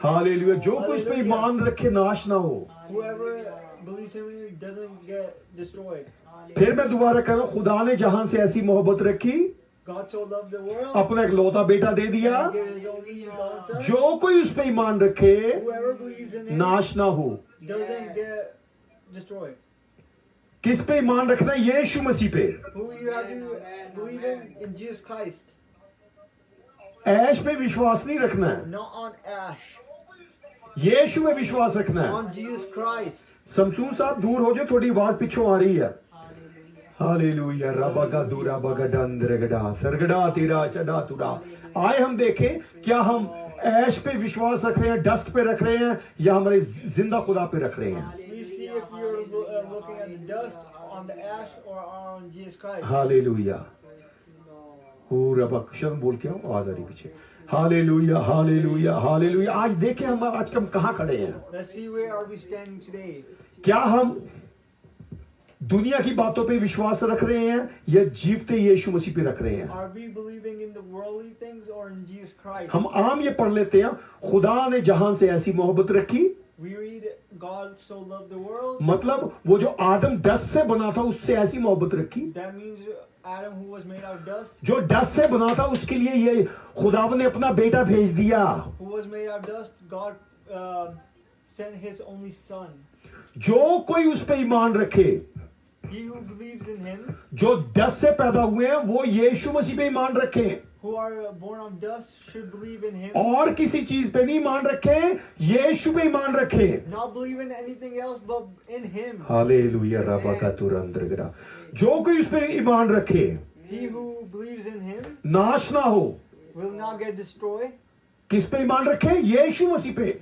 हालेलुया। जो कोई उस पे ईमान रखे नाश ना हो। Whoever believes in Him doesn't get destroyed. फिर मैं दोबारा कह रहा हूं, खुदा ने जहां से ऐसी मोहब्बत रखी, God so loved the world. अपना एक लौता बेटा दे दिया। He gave His only begotten Son. जो कोई उस पे ईमान रखे Whoever believes in Him नाश ना हो। doesn't get destroyed. किस पे ईमान रखना है? यीशु मसीह पे। Who you have to believe in Jesus Christ. ऐश पे विश्वास नहीं रखना है, not on ash, यीशु में विश्वास रखना है। on Jesus Christ. समसून साहब दूर हो जाओ, थोड़ी आवाज पिछों आ रही है। हालेलुया रबगा दूरा बगडंद्रगडा सरगडा तीरा शडा तुरा। आए हम देखें क्या हम ऐश पे विश्वास रख रहे हैं, डस्ट पे रख रहे हैं, या हमारे जिंदा खुदा पे रख रहे हैं। Please see if you're looking at the dust, on the ash, or on Jesus Christ. Hallelujah रबक शर्म बोल के आवाज आ रही पीछे। Hallelujah hallelujah hallelujah. आज देखें हम कहाँ खड़े हैं। Let's see where are we standing today. क्या हम दुनिया की बातों पे विश्वास रख रहे हैं या जीवते यीशु मसीह पे रख रहे हैं? Are we believing in the worldly things or in Jesus Christ? हम आम ये पढ़ लेते हैं, खुदा ने जहां से ऐसी मोहब्बत रखी, We read God so loved the world. मतलब वो जो आदम डस्ट से बना था उससे ऐसी मोहब्बत रखी। That means Adam, who was made out of dust, जो डस्ट से बना था उसके लिए ये खुदावन ने अपना बेटा भेज दिया। who was made out of dust, God sent His only Son. जो कोई उस पे ईमान रखे, He who believes in Him, जो डस्ट से पैदा हुए हैं वो यीशु मसीह पे ईमान रखें, who are born of dust, should believe in Him. और किसी चीज पे नहीं ईमान रखें, यीशु पे ईमान रखें। Not believe in anything else but in Him. Hallelujah रबा का तुरंतरगड़ा। जो कोई उस पे ईमान रखे, He who believes in Him नाश ना हो। will not get destroyed. किस पे ईमान रखे? यीशु मसीह पे।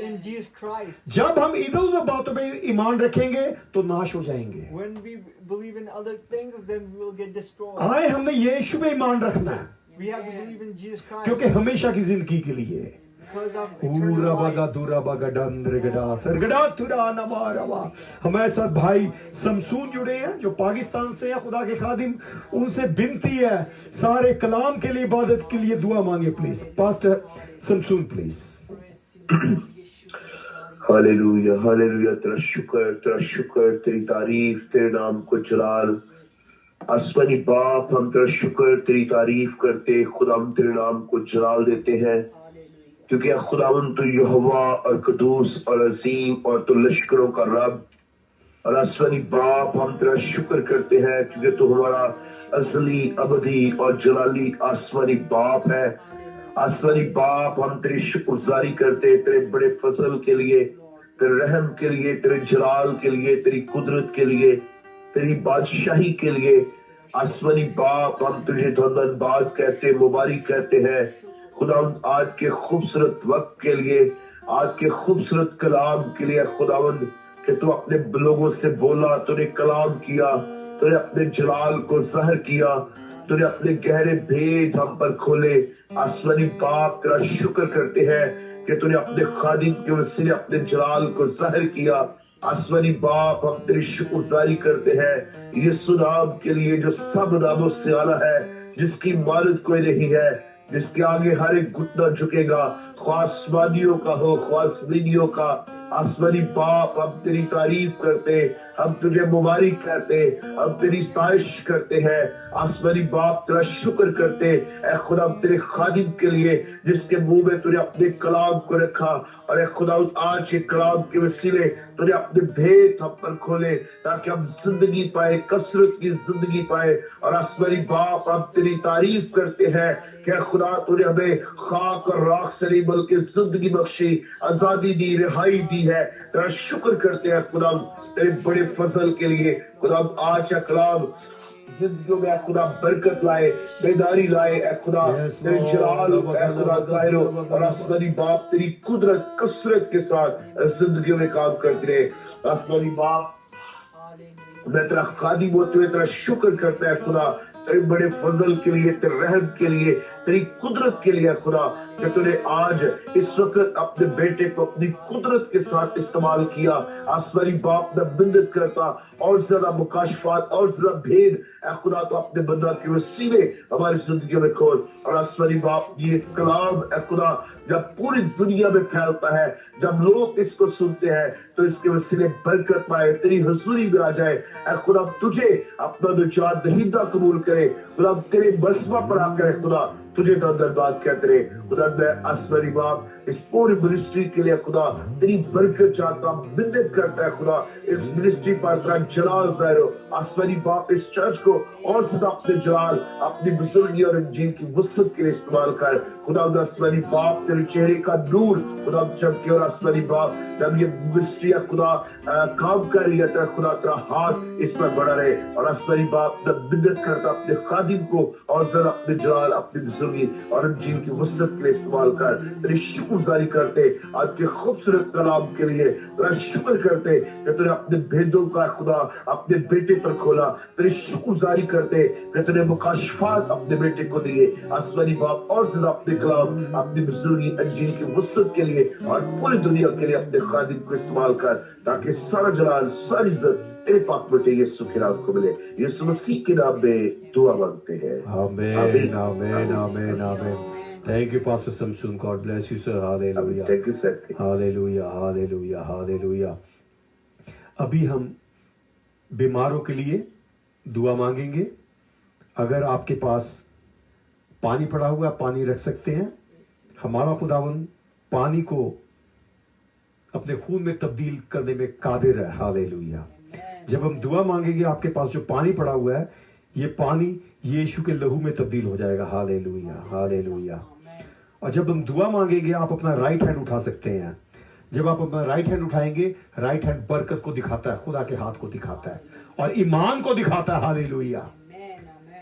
In Jesus Christ. जब हम इधर उधर बातों पे ईमान रखेंगे तो नाश हो जाएंगे। When we believe in other things, then we will get destroyed. आए हमने यीशु पे ईमान रखना है, We have to believe in Jesus Christ क्योंकि हमेशा की जिंदगी के लिए। because of पूरा eternal बगा life. दूरा बगा डंद्रगड़ा सरगड़ा तुरा नमारवा। हमारे साथ भाई शमसून जुड़े हैं जो पाकिस्तान से हैं, खुदा के खादिम। उनसे विनती है सारे कलाम के लिए, इबादत के लिए दुआ मांगे please. Pastor Shamsun please. Hallelujah hallelujah. तेरा शुक्र, तेरी तारीफ, तेरे नाम को जलाल। आसमानी बाप, हम तेरा शुक्र, तेरी तारीफ करते खुदा, हम तेरे नाम को जलाल देते हैं, क्योंकि खुदावन तो यहोवा और कदूस और अजीम और तो लश्करों का रब। और आसमानी बाप, हम तेरा शुक्र करते हैं क्योंकि तू हमारा असली, अबदी और जलाली आसमानी बाप है। आसमानी बाप, हम तेरी शुक्रगुजारी करते तेरे बड़े फजल के लिए, तेरे रहम के लिए, तेरे जलाल के लिए, तेरी कुदरत के लिए, तेरी बादशाही के लिए। आसमानी बाप, हम तुझे धन्यवाद कहते, मुबारक कहते हैं खुदा आज के खूबसूरत वक्त के लिए, आज के खूबसूरत कलाम के लिए। खुदावंद कि तू अपने लोगों से बोला, तूने कलाम किया, तूने अपने जलाल को ज़ाहिर किया, तूने अपने गहरे भेद हम पर खोले। आसमानी बाप, तेरा शुक्र करते हैं कि तूने अपने खादिम के वसीले अपने जलाल को ज़ाहिर किया। आसमानी बाप, हम तेरी शुक्रगुजारी करते हैं यीशु नाम के लिए जो सब नामों से आला है, जिसकी मानद कोई नहीं है, जिसके आगे हर एक घुटना झुकेगा, ख्वासमानियों का हो, ख्वासमीनियों का। आसमानी बाप, हम तेरी तारीफ करते, हम तुझे मुबारक कहते, हम तेरी साइश करते हैं। आसमानी बाप, तेरा शुक्र करते ऐ खुदा तेरे खादिम के लिए जिसके मुंह में तूने अपने कलाम को रखा। और ऐ खुदा आज के कलाम के वसीले तूने अपने भेद हम पर खोले ताकि हम जिंदगी पाए, कसरत की जिंदगी पाए। और आसमानी बाप, हम तेरी तारीफ करते हैं कि खुदा तूने हमें खाक और राख से नहीं बल्कि जिंदगी बख्शी, आजादी दी, रिहाई दी है। तेरा शुक्र करते हैं खुदा तेरे बड़े फजल के लिए। खुदा आज का कलाम जिंदगियों में खुदा बरकत लाए, बेदारी लाए। ऐ खुदा तेरे जलाल ऐ खुदा ज़ाहिर हो और आसमानी बाप तेरी कुदरत कसरत के साथ जिंदगियों में काम करते रहे। आसमानी बाप, मैं तेरा खादिम होते हुए तेरा शुक्र करता है खुदा तेरे बड़े फजल के लिए, तेरे रहम के लिए, तेरी कुदरत के लिए। खुदा कि तूने आज इस वक्त अपने बेटे को अपनी कुदरत के साथ इस्तेमाल किया। आसमानी बाप, मैं बिंदत करता और ज्यादा मुकाशफात और ज्यादा भेद ऐ खुदा तो अपने बंदा के वसीले हमारी जिंदगी में खोल। और आसमानी बाप, ये कलाम ऐ खुदा जब पूरी दुनिया में फैलता है, जब लोग इसको सुनते हैं तो इसके वसीले बरकत पाए, तेरी हुजूरी में आ जाए। ऐ खुदा तुझे अपना निजात दहिंदा कबूल करे, खुदा तेरे बसमा पर आकर खुदा तुझे तो धन्यवाद कहते रहे खुदा। मैं आसमानी बाप इस पूरी मिनिस्ट्री के लिए खुदा तेरी बरकत चाहता हूं, मिन्नत करता है खुदा इस मिनिस्ट्री पर तेरा जलाल जाहिर हो। आसमानी बाप इस चर्च को और खुदा अपने जलाल, अपनी बुजुर्गी और इंजील की वसअत के लिए इस्तेमाल कर खुदा। आसमानी बाप तेरे चेहरे का नूर खुदा चमके, और आसमानी बाप जब ये मिनिस्ट्री खुदा काम कर रही है तेरा खुदा तेरा हाथ इस पर बड़ा रहे। और आसमानी बाप जब मिन्नत करता अपने खादिम को और जरा अपने जलाल, अपनी बुजुर्गी और इंजील की वसअत के लिए इस्तेमाल कर। तेरी शुक्रगुजारी करते आज के खूबसूरत कलाम के लिए, तेरा शुक्र करते कि तूने अपने भेदों का खुदा अपने बेटे पर खोला। तेरी शुक्रगुजारी करते कि तूने मुकाशफात अपने बेटे को दिए। आसमानी बाप और ज्यादा अपने कलाम, अपनी बुजुर्गी, इंजील की वसअत के लिए और पूरी दुनिया के लिए अपने खादिम को इस्तेमाल कर, ताकि सारा जलाल, सारी इज्जत तेरे पाक बेटे यीशु के नाम को मिले। यीशु मसीह के नाम में दुआ मांगते हैं। आमीन, आमीन, आमीन, आमीन। Thank you, Pastor Samson. God bless you, sir. Hallelujah. Thank you sir. Hallelujah, hallelujah, hallelujah. अभी हम बीमारों के लिए दुआ मांगेंगे। अगर आपके पास पानी पड़ा हुआ है, पानी रख सकते हैं। हमारा खुदावन पानी को अपने खून में तब्दील करने में कादिर है। हालेलुया। जब हम दुआ मांगेंगे, आपके पास जो पानी पड़ा हुआ है, ये पानी यीशु के लहू में तब्दील हो जाएगा। Hallelujah, hallelujah. और जब हम दुआ मांगेंगे, आप अपना राइट हैंड उठा सकते हैं। जब आप अपना राइट हैंड उठाएंगे, राइट हैंड बरकत को दिखाता है, खुदा के हाथ को दिखाता है और ईमान को दिखाता है। हालेलुया।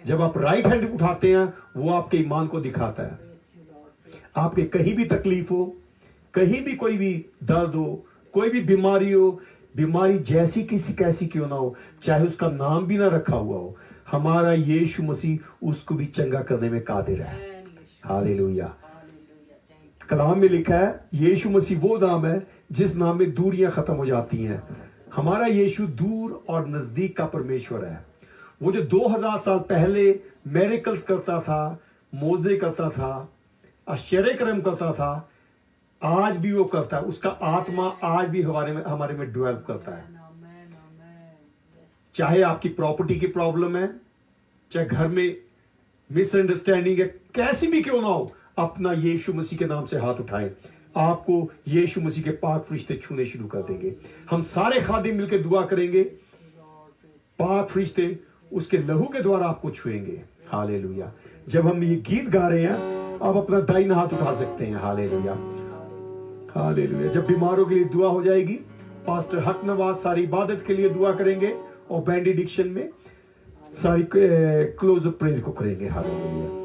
जब आप राइट हैंड उठाते हैं, वो आपके ईमान को दिखाता है। आपके कहीं भी तकलीफ हो, कहीं भी कोई भी दर्द हो, कोई भी बीमारी हो, बीमारी जैसी किसी कैसी क्यों ना हो, चाहे उसका नाम भी ना रखा हुआ हो, हमारा यीशु मसीह उसको भी चंगा करने में कादिर है। हालेलुया। कलाम में लिखा है, यीशु मसीह वो नाम है जिस नाम में दूरियां खत्म हो जाती हैं। हमारा यीशु दूर और नजदीक का परमेश्वर है। वो जो 2000 साल पहले मिरेकल्स करता था, मोजे करता था, आश्चर्य कर्म करता था, आज भी वो करता है। उसका आत्मा आज भी हमारे में डेवलप करता है। चाहे आपकी प्रॉपर्टी की प्रॉब्लम है, चाहे घर में मिसअंडरस्टैंडिंग है, कैसी भी क्यों ना हो, अपना यीशु मसीह के नाम से हाथ उठाएं, आपको यीशु मसीह के पाक फरिश्ते छूने शुरू कर देंगे। हम सारे खादिम मिलकर दुआ करेंगे, पाक फरिश्ते उसके लहू के द्वारा आपको छुएंगे। हालेलुया। जब हम ये गीत गा रहे हैं, आप अपना दाहिना हाथ उठा सकते हैं। Hallelujah, hallelujah. जब बीमारों के लिए दुआ हो जाएगी, पास्टर हक नवाज सारी इबादत के लिए दुआ करेंगे और बेनेडिक्शन में सारी क्लोज अप प्रेयर को करेंगे। हालेलुया।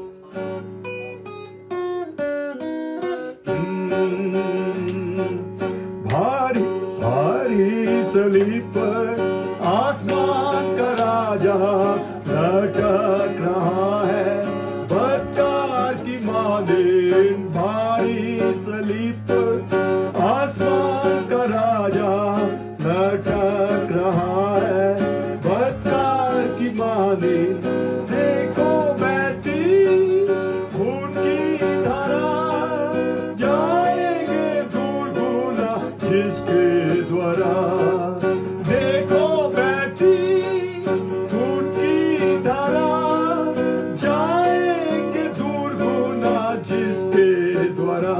भारी भारी सलीब पर आसमान का राजा लटक रहा है, बदकार की मालिन। भारी सलीब पर आसमान का राजा लटक रहा है, बदकार की मालिन। देखो बहती खून की धारा, जाएंगे दूर गुना जिसके द्वारा। देखो बहती खून की धारा, जाएंगे दूर गुना जिसके द्वारा।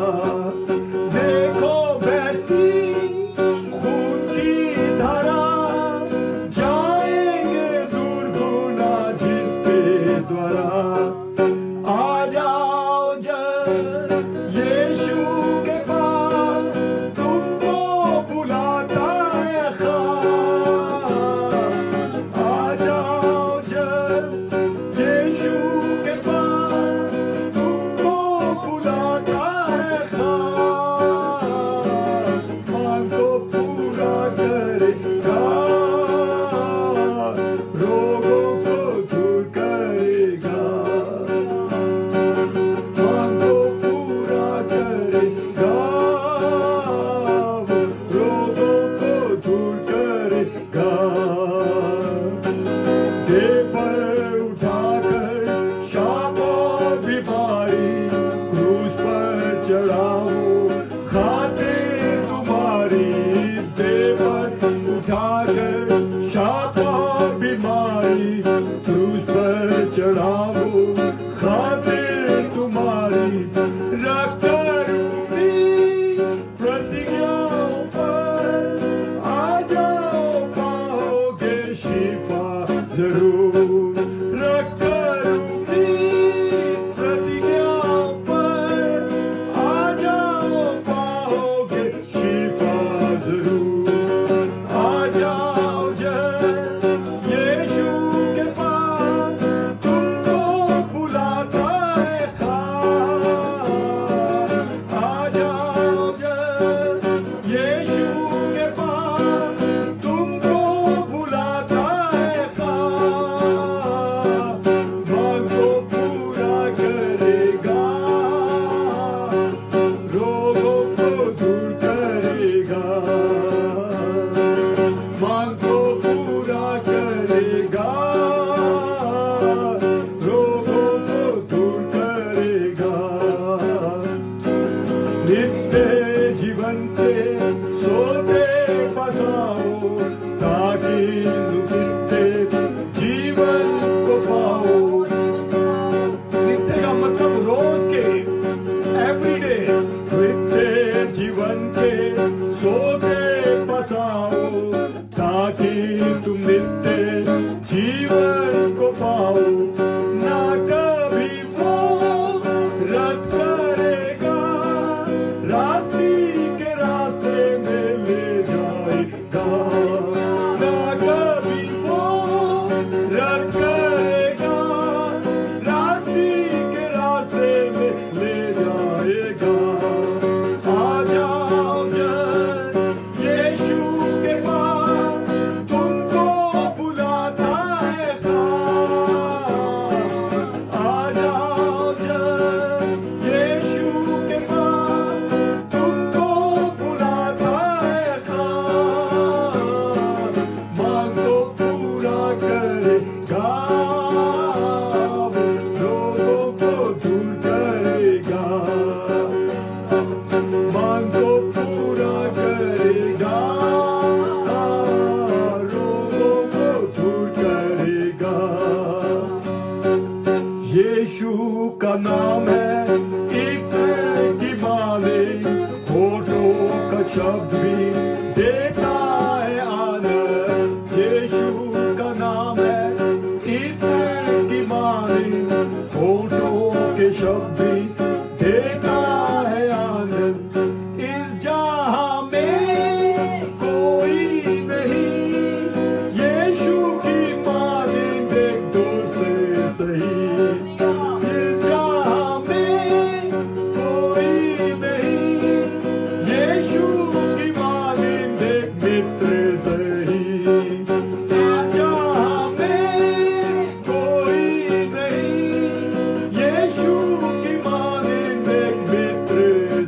नित्य जीवन के सोते बसाओ, ताकि नित्य जीवन को पाओ। नित्य का मतलब रोज के, एवरीडे। नित्य जीवन के सोते बसाओ, ताकि तुम नित्य जीवन को पाओ। ना कभी वो रद्द करेगा, रास्ते के रास्ते में ले जाएगा। ना कभी वो रद्द करेगा, रास्ते के रास्ते में ले जाएगा। आ जाओ जन यीशु के पास, तुमको बुलाता है खास। आ जाओ जन यीशु के पास, तुमको बुलाता है खास। मांगो पूरा करेगा, लोगों को दूर करेगा। मांगो पूरा करेगा, रोगों को दूर करेगा। यीशु का नाम है इत्र की माले, होठों का शब्द भी देता है आनंद। यीशु का नाम है इत्र की माले, होठों के शब्द भी देता है आनंद। इस जहां में कोई नहीं, यीशु की मालिक देख दूर से सही। इस जहां में कोई नहीं, यीशु की मालिक देख मित्र सही। इस जहां में कोई नहीं, यीशु की मालिक देख मित्र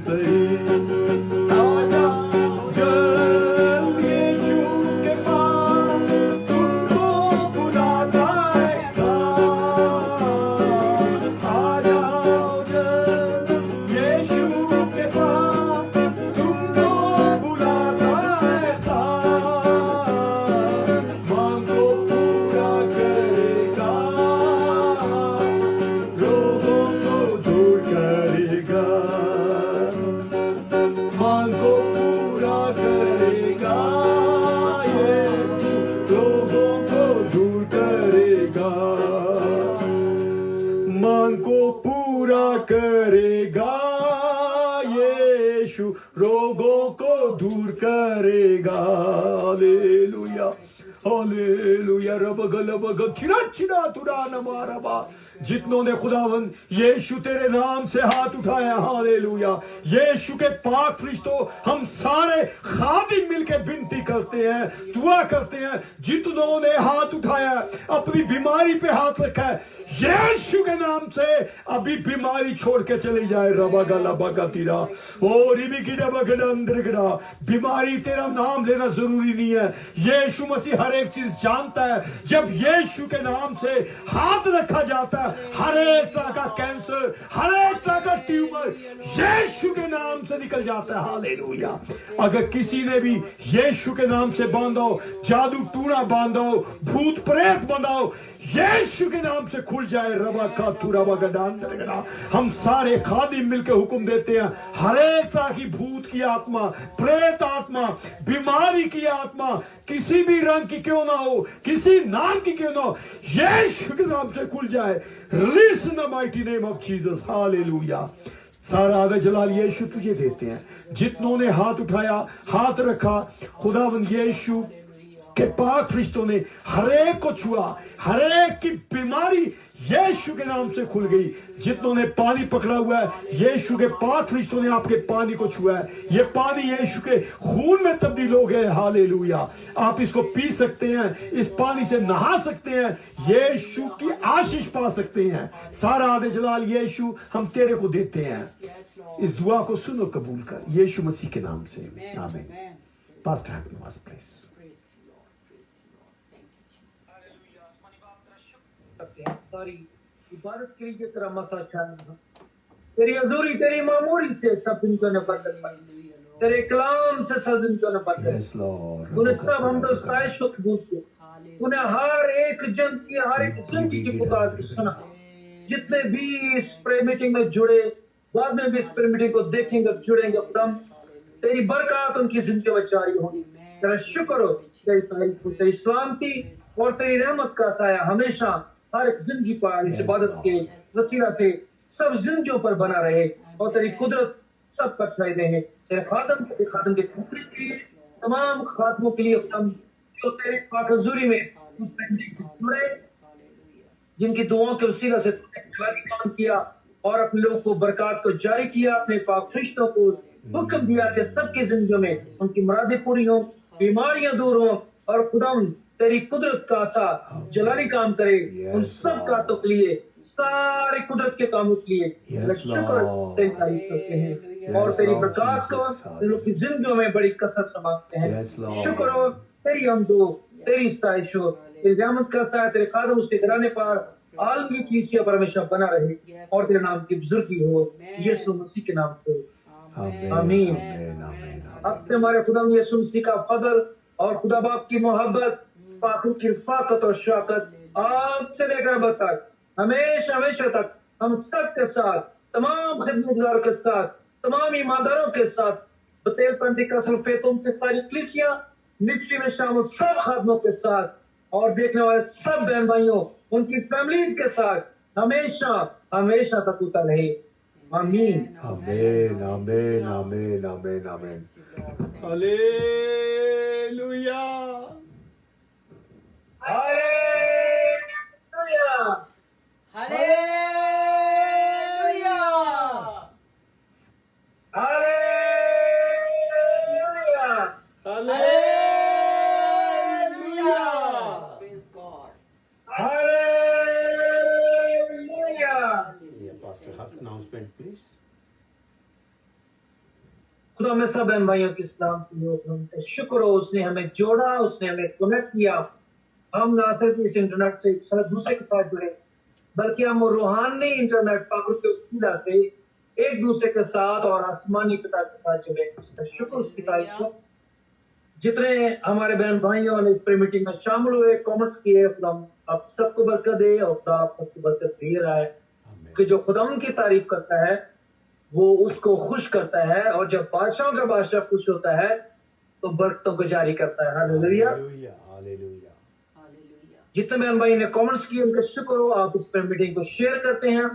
सही। आजा जल यीशु के पास, तुमको बुलाता है खास। आजा जल यीशु के पास, तुमको बुलाता है खास। मांगो पूरा करेगा, रोगों को दूर करेगा। मांगो पूरा करेगा, ये रोगों को दूर करेगा। मांगो पूरा करेगा, यीशु रोगों को दूर करेगा। Hallelujah, hallelujah. रबगलबग छिड़ा छिड़ा तुरा नमारबा। जितनों ने खुदावन यीशु तेरे नाम से हाथ उठाया, हालेलुया। यीशु के पाक फरिश्तों, हम सारे खादिम मिलकर विनती करते हैं, दुआ करते हैं। जितनों ने हाथ उठाया, अपनी बीमारी पे हाथ रखा है, यीशु के नाम से अभी बीमारी छोड़ के चली जाए। रबगलबग तीरा ओ रिबिगिडा बगडा अंदर गिड़ा। बीमारी तेरा नाम लेना जरूरी नहीं है। यीशु मसीह हर एक चीज जानता है। जब यीशु के नाम से हाथ रखा जाता है, हर एक तरह का कैंसर, हर एक तरह का ट्यूमर यीशु के नाम से निकल जाता है। हालेलुया। अगर किसी ने भी यीशु के नाम से बांधो, जादू टूना बांधो, भूत प्रेत बांधो, यीशु के नाम से खुल जाए। रबा का तुरबा गडा। हम सारे खादिम मिलकर हुक्म देते हैं, हर एक तरह की भूत की आत्मा, प्रेत आत्मा, बीमारी की आत्मा, किसी भी रंग की क्यों ना हो, किसी नाम की क्यों ना हो, यीशु के नाम से खुल जाए। Release in the mighty name of Jesus. Hallelujah. सारा आदर जलाल यीशु तुझे देते हैं। जितनों ने हाथ उठाया, हाथ रखा, खुदावंद यीशु के पाक फरिश्तों ने हर एक को छुआ, हर एक की बीमारी यीशु के नाम से खुल गई। जितनों ने पानी पकड़ा हुआ है, यीशु के पाक फरिश्तों ने आपके पानी को छुआ है। ये पानी यीशु के खून में तब्दील हो गया। हालेलुया। आप इसको पी सकते हैं, इस पानी से नहा सकते हैं, यीशु की आशीष पा सकते हैं। सारा आदर जलाल यीशु हम तेरे को देते हैं। इस दुआ को सुनो, कबूल कर, यीशु मसीह के नाम से, आमीन। पास्टर हैप्पी नमाज प्लीज। सारी इबादत के लिए तेरा मसा अच्छा तेरी हजूरी, तेरी मामूरी से सब जिंदगियों ने बरकत पाई, तेरे कलाम से सब जिंदगियों ने बरकत Yes, Lord. तूने सब हम तो स्ताइश को कबूल किया, तूने हर एक जन की, हर एक जिंदगी की पुकार को सुना। जितने भी इस प्रे मीटिंग में जुड़े, बाद में भी इस प्रे मीटिंग को देखेंगे, जुड़ेंगे, खुदा तेरी बरकत उनकी जिंदगी में जारी होगी। तेरा शुक्र हो, तेरी तारीफ हो, तेरी सलामती और तेरी रहमत का साया हमेशा हर एक जिंदगी पर इस इबादत के वसीला से सब जिंदगियों पर बना रहे और तेरी कुदरत सब पर छाई रहे। तेरे खादम के टुकड़े के लिए, तमाम खादमों के लिए खुदा जो तेरे पाक हजूरी में उस बंदे को जुड़े, जिनकी दुआओं के वसीला से तूने खिलाड़ी काम किया और अपने लोगों को बरकत को जारी किया, अपने पाक फरिश्तों को हुक्म दिया कि सबकी जिंदगियों में उनकी मुरादें पूरी हों, बीमारियां दूर हों और खुदा तेरी कुदरत का आसा जलाली काम करे उन सब कामों के लिए, सारे कुदरत के कामों के लिए। शुक्र तेरी तारीफ करते हैं और तेरी प्रकाश को इन लोग की जिंदगियों में बड़ी कसरत से मांगते हैं। शुक्र हो, तेरी हमदो, तेरी सताइश हो, तेरी रहमत का साया तेरे खादम उसके घराने पर आलमी कलीसिया पर हमेशा बना रहे और तेरे नाम की बुजुर्गी हो, यीशु मसीह के नाम से आमीन। अब से हमारे खुदा यीशु मसीह का फजल और खुदा बाप की मोहब्बत, पाखों की रफाकत और शफकत आपसे लेकर अब तक हमेशा हमेशा तक हम सब के साथ, तमाम खिदमतगारों के साथ, तमाम ईमानदारों के साथ, बतेल पेंटिकॉस्टल फेतों की सारी कलीसिया, मिस्ट्री में शामिल सब खादमों के साथ और देखने वाले सब बहन भाइयों, उनकी फैमिलीज के साथ हमेशा हमेशा तक होता रहे। आमीन। Amen, amen, amen, amen, amen. Hallelujah. Hallelujah, hallelujah, hallelujah, hallelujah, praise God, hallelujah. Yeah, Pastor, have announcement, please. खुदा में सब बहन भाइयों की सलाम की शुक्र हो, उसने हमें जोड़ा, उसने हमें कनेक्ट किया। हम ना सिर्फ इस इंटरनेट से एक साथ दूसरे के साथ जुड़े, बल्कि हम रूहानी इंटरनेट पाक के वसीला से एक दूसरे के साथ और आसमानी पिता के साथ जुड़े। उसका शुक्र, उसकी तारीफ हो। जितने हमारे बहन भाइयों ने इस प्रे मीटिंग में शामिल हुए, कमेंट्स किए, खुदा आप सबको बरकत दे और खुदा आप सबको बरकत दे रहा है कि जो खुदा की तारीफ करता है वो उसको खुश करता है और जब बादशाहों का बादशाह खुश होता है तो बरकतों को जारी करता है। Hallelujah, Hallelujah, hallelujah. हालेलुया, जितने बहन भाई ने कमेंट्स किए उनका शुक्र हो। आप इस प्रे मीटिंग को शेयर करते हैं,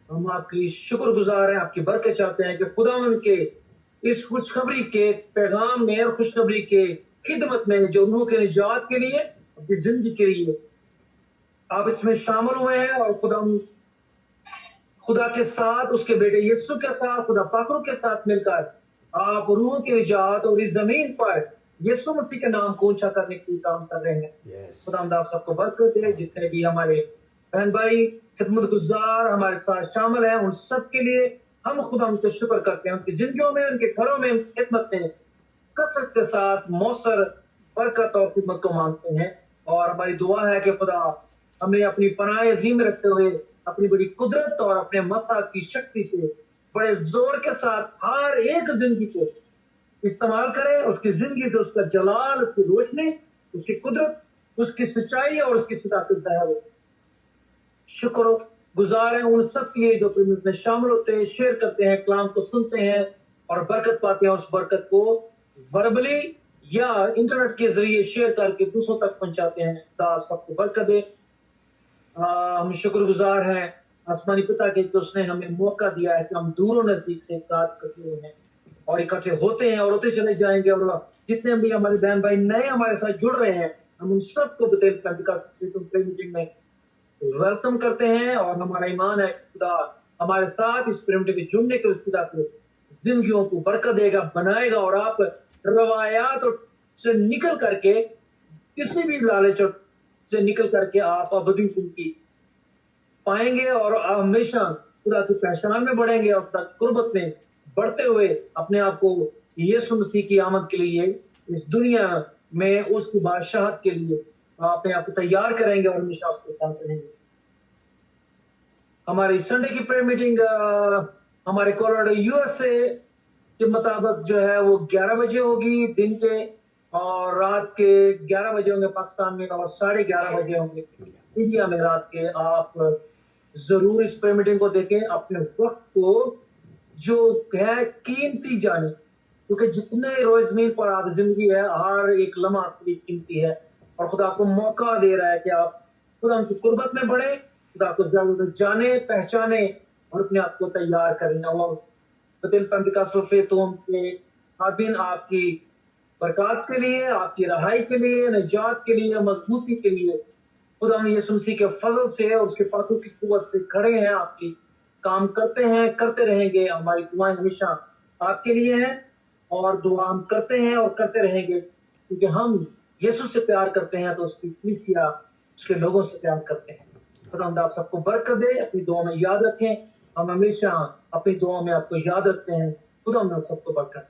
हम आपकी शुक्रगुजार हैं, आपकी बरकत चाहते हैं कि खुदा के इस खुशखबरी के पैगाम में और खुशखबरी के खिदमत में जो रूह के निजात के लिए, अपनी जिंदगी के लिए आप इसमें शामिल हुए हैं और खुदा के साथ, उसके बेटे यीशु के साथ, खुदा पाकरों के साथ मिलकर आप रूह की निजात और इस जमीन पर यीशु मसीह के नाम को ऊंचा करने के लिए काम कर रहे हैं। Yes. खुदा आप सबको बरकत दे। जितने भी हमारे बहन भाई खिदमत गुजार हमारे साथ शामिल हैं, उन सब के लिए हम खुदा उनके शुक्र करते हैं। उनकी जिंदगियों में, उनके घरों में, उनकी खिदमत में कसरत के साथ मौसर बरकत और खिदमत को मांगते हैं और हमारी दुआ है कि खुदा हमें अपनी पनाह अजीम रखते हुए अपनी बड़ी कुदरत और अपने मसा की शक्ति से बड़े जोर के साथ हर एक जिंदगी को इस्तेमाल करें, उसकी जिंदगी से उसका जलाल, उसकी रोशनी, उसकी कुदरत, उसकी सच्चाई और उसकी सदाकत ज़ाहिर हो। शुक्र गुजार हैं उन सब के लिए जो प्रेमिस में शामिल होते हैं, शेयर करते हैं, कलाम को सुनते हैं और बरकत पाते हैं। उस बरकत को वर्बली या इंटरनेट के जरिए शेयर करके दूसरों तक पहुंचाते हैं। तो आप सबको बरकत दे। हम शुक्रगुजार हैं आसमानी पिता के कि उसने हमें मौका दिया है कि हम दूर और नजदीक से एक साथ इकट्ठे हुए हैं और इकट्ठे होते हैं और होते चले जाएंगे। और जितने भी हमारे बहन भाई नए हमारे साथ जुड़ रहे हैं, हम उन सबको बतेल पेंटिकॉस्टल मीटिंग में वेलकम करते हैं और हमारा ईमान है खुदा हमारे साथ इस प्रेम के जुड़ने के वसीला से जिंदगियों को बरकत देगा, बनाएगा और आप रवायात से निकल करके, किसी भी लालच से निकल करके आप अबदी जिंदगी पाएंगे और हमेशा खुदा की पहचान में बढ़ेंगे और खुदा की कुर्बत में बढ़ते हुए अपने आप को यीशु मसीह की आमद के लिए इस दुनिया में उसकी बादशाहत के लिए अपने आप को तैयार करेंगे और हमेशा उसके साथ रहेंगे। हमारी संडे की प्रेयर मीटिंग हमारे कोलोराडो यूएसए के मुताबिक जो है वो 11 बजे होगी दिन के, और रात के 11 बजे होंगे पाकिस्तान में, और 11:30 बजे होंगे इंडिया में रात के। आप जरूर इस प्रेयर मीटिंग को देखें, अपने वक्त को जो है कीमती जाने, क्योंकि जितने रोज मील पर आप जिंदगी है, हर एक लम्हा आपकी कीमती है, और खुदा आपको मौका दे रहा है कि आप खुदा की कुर्बत में बढ़े, खुदा को ज्यादा जाने पहचाने और अपने आप को तैयार करें। और दिन पेंटिकॉस्टल फेथ होम के दिन आपकी बरकत के लिए, आपकी रहाई के लिए, निजात के लिए, मजबूती के लिए खुदा हम यीशु मसीह के फजल से और उसके पातों की कुव्वत से खड़े हैं, आपकी काम करते हैं, करते रहेंगे। हमारी दुआएं हमेशा आपके लिए हैं, और दुआ हम करते हैं और करते रहेंगे, क्योंकि हम यीशु से प्यार करते हैं तो उसकी कलीसिया, उसके लोगों से प्यार करते हैं। खुदा आप सबको बरकत दे, अपनी दुआ में याद रखें। हम हमेशा अपनी दुआ में आपको याद रखते हैं। खुदा आप सबको बरकत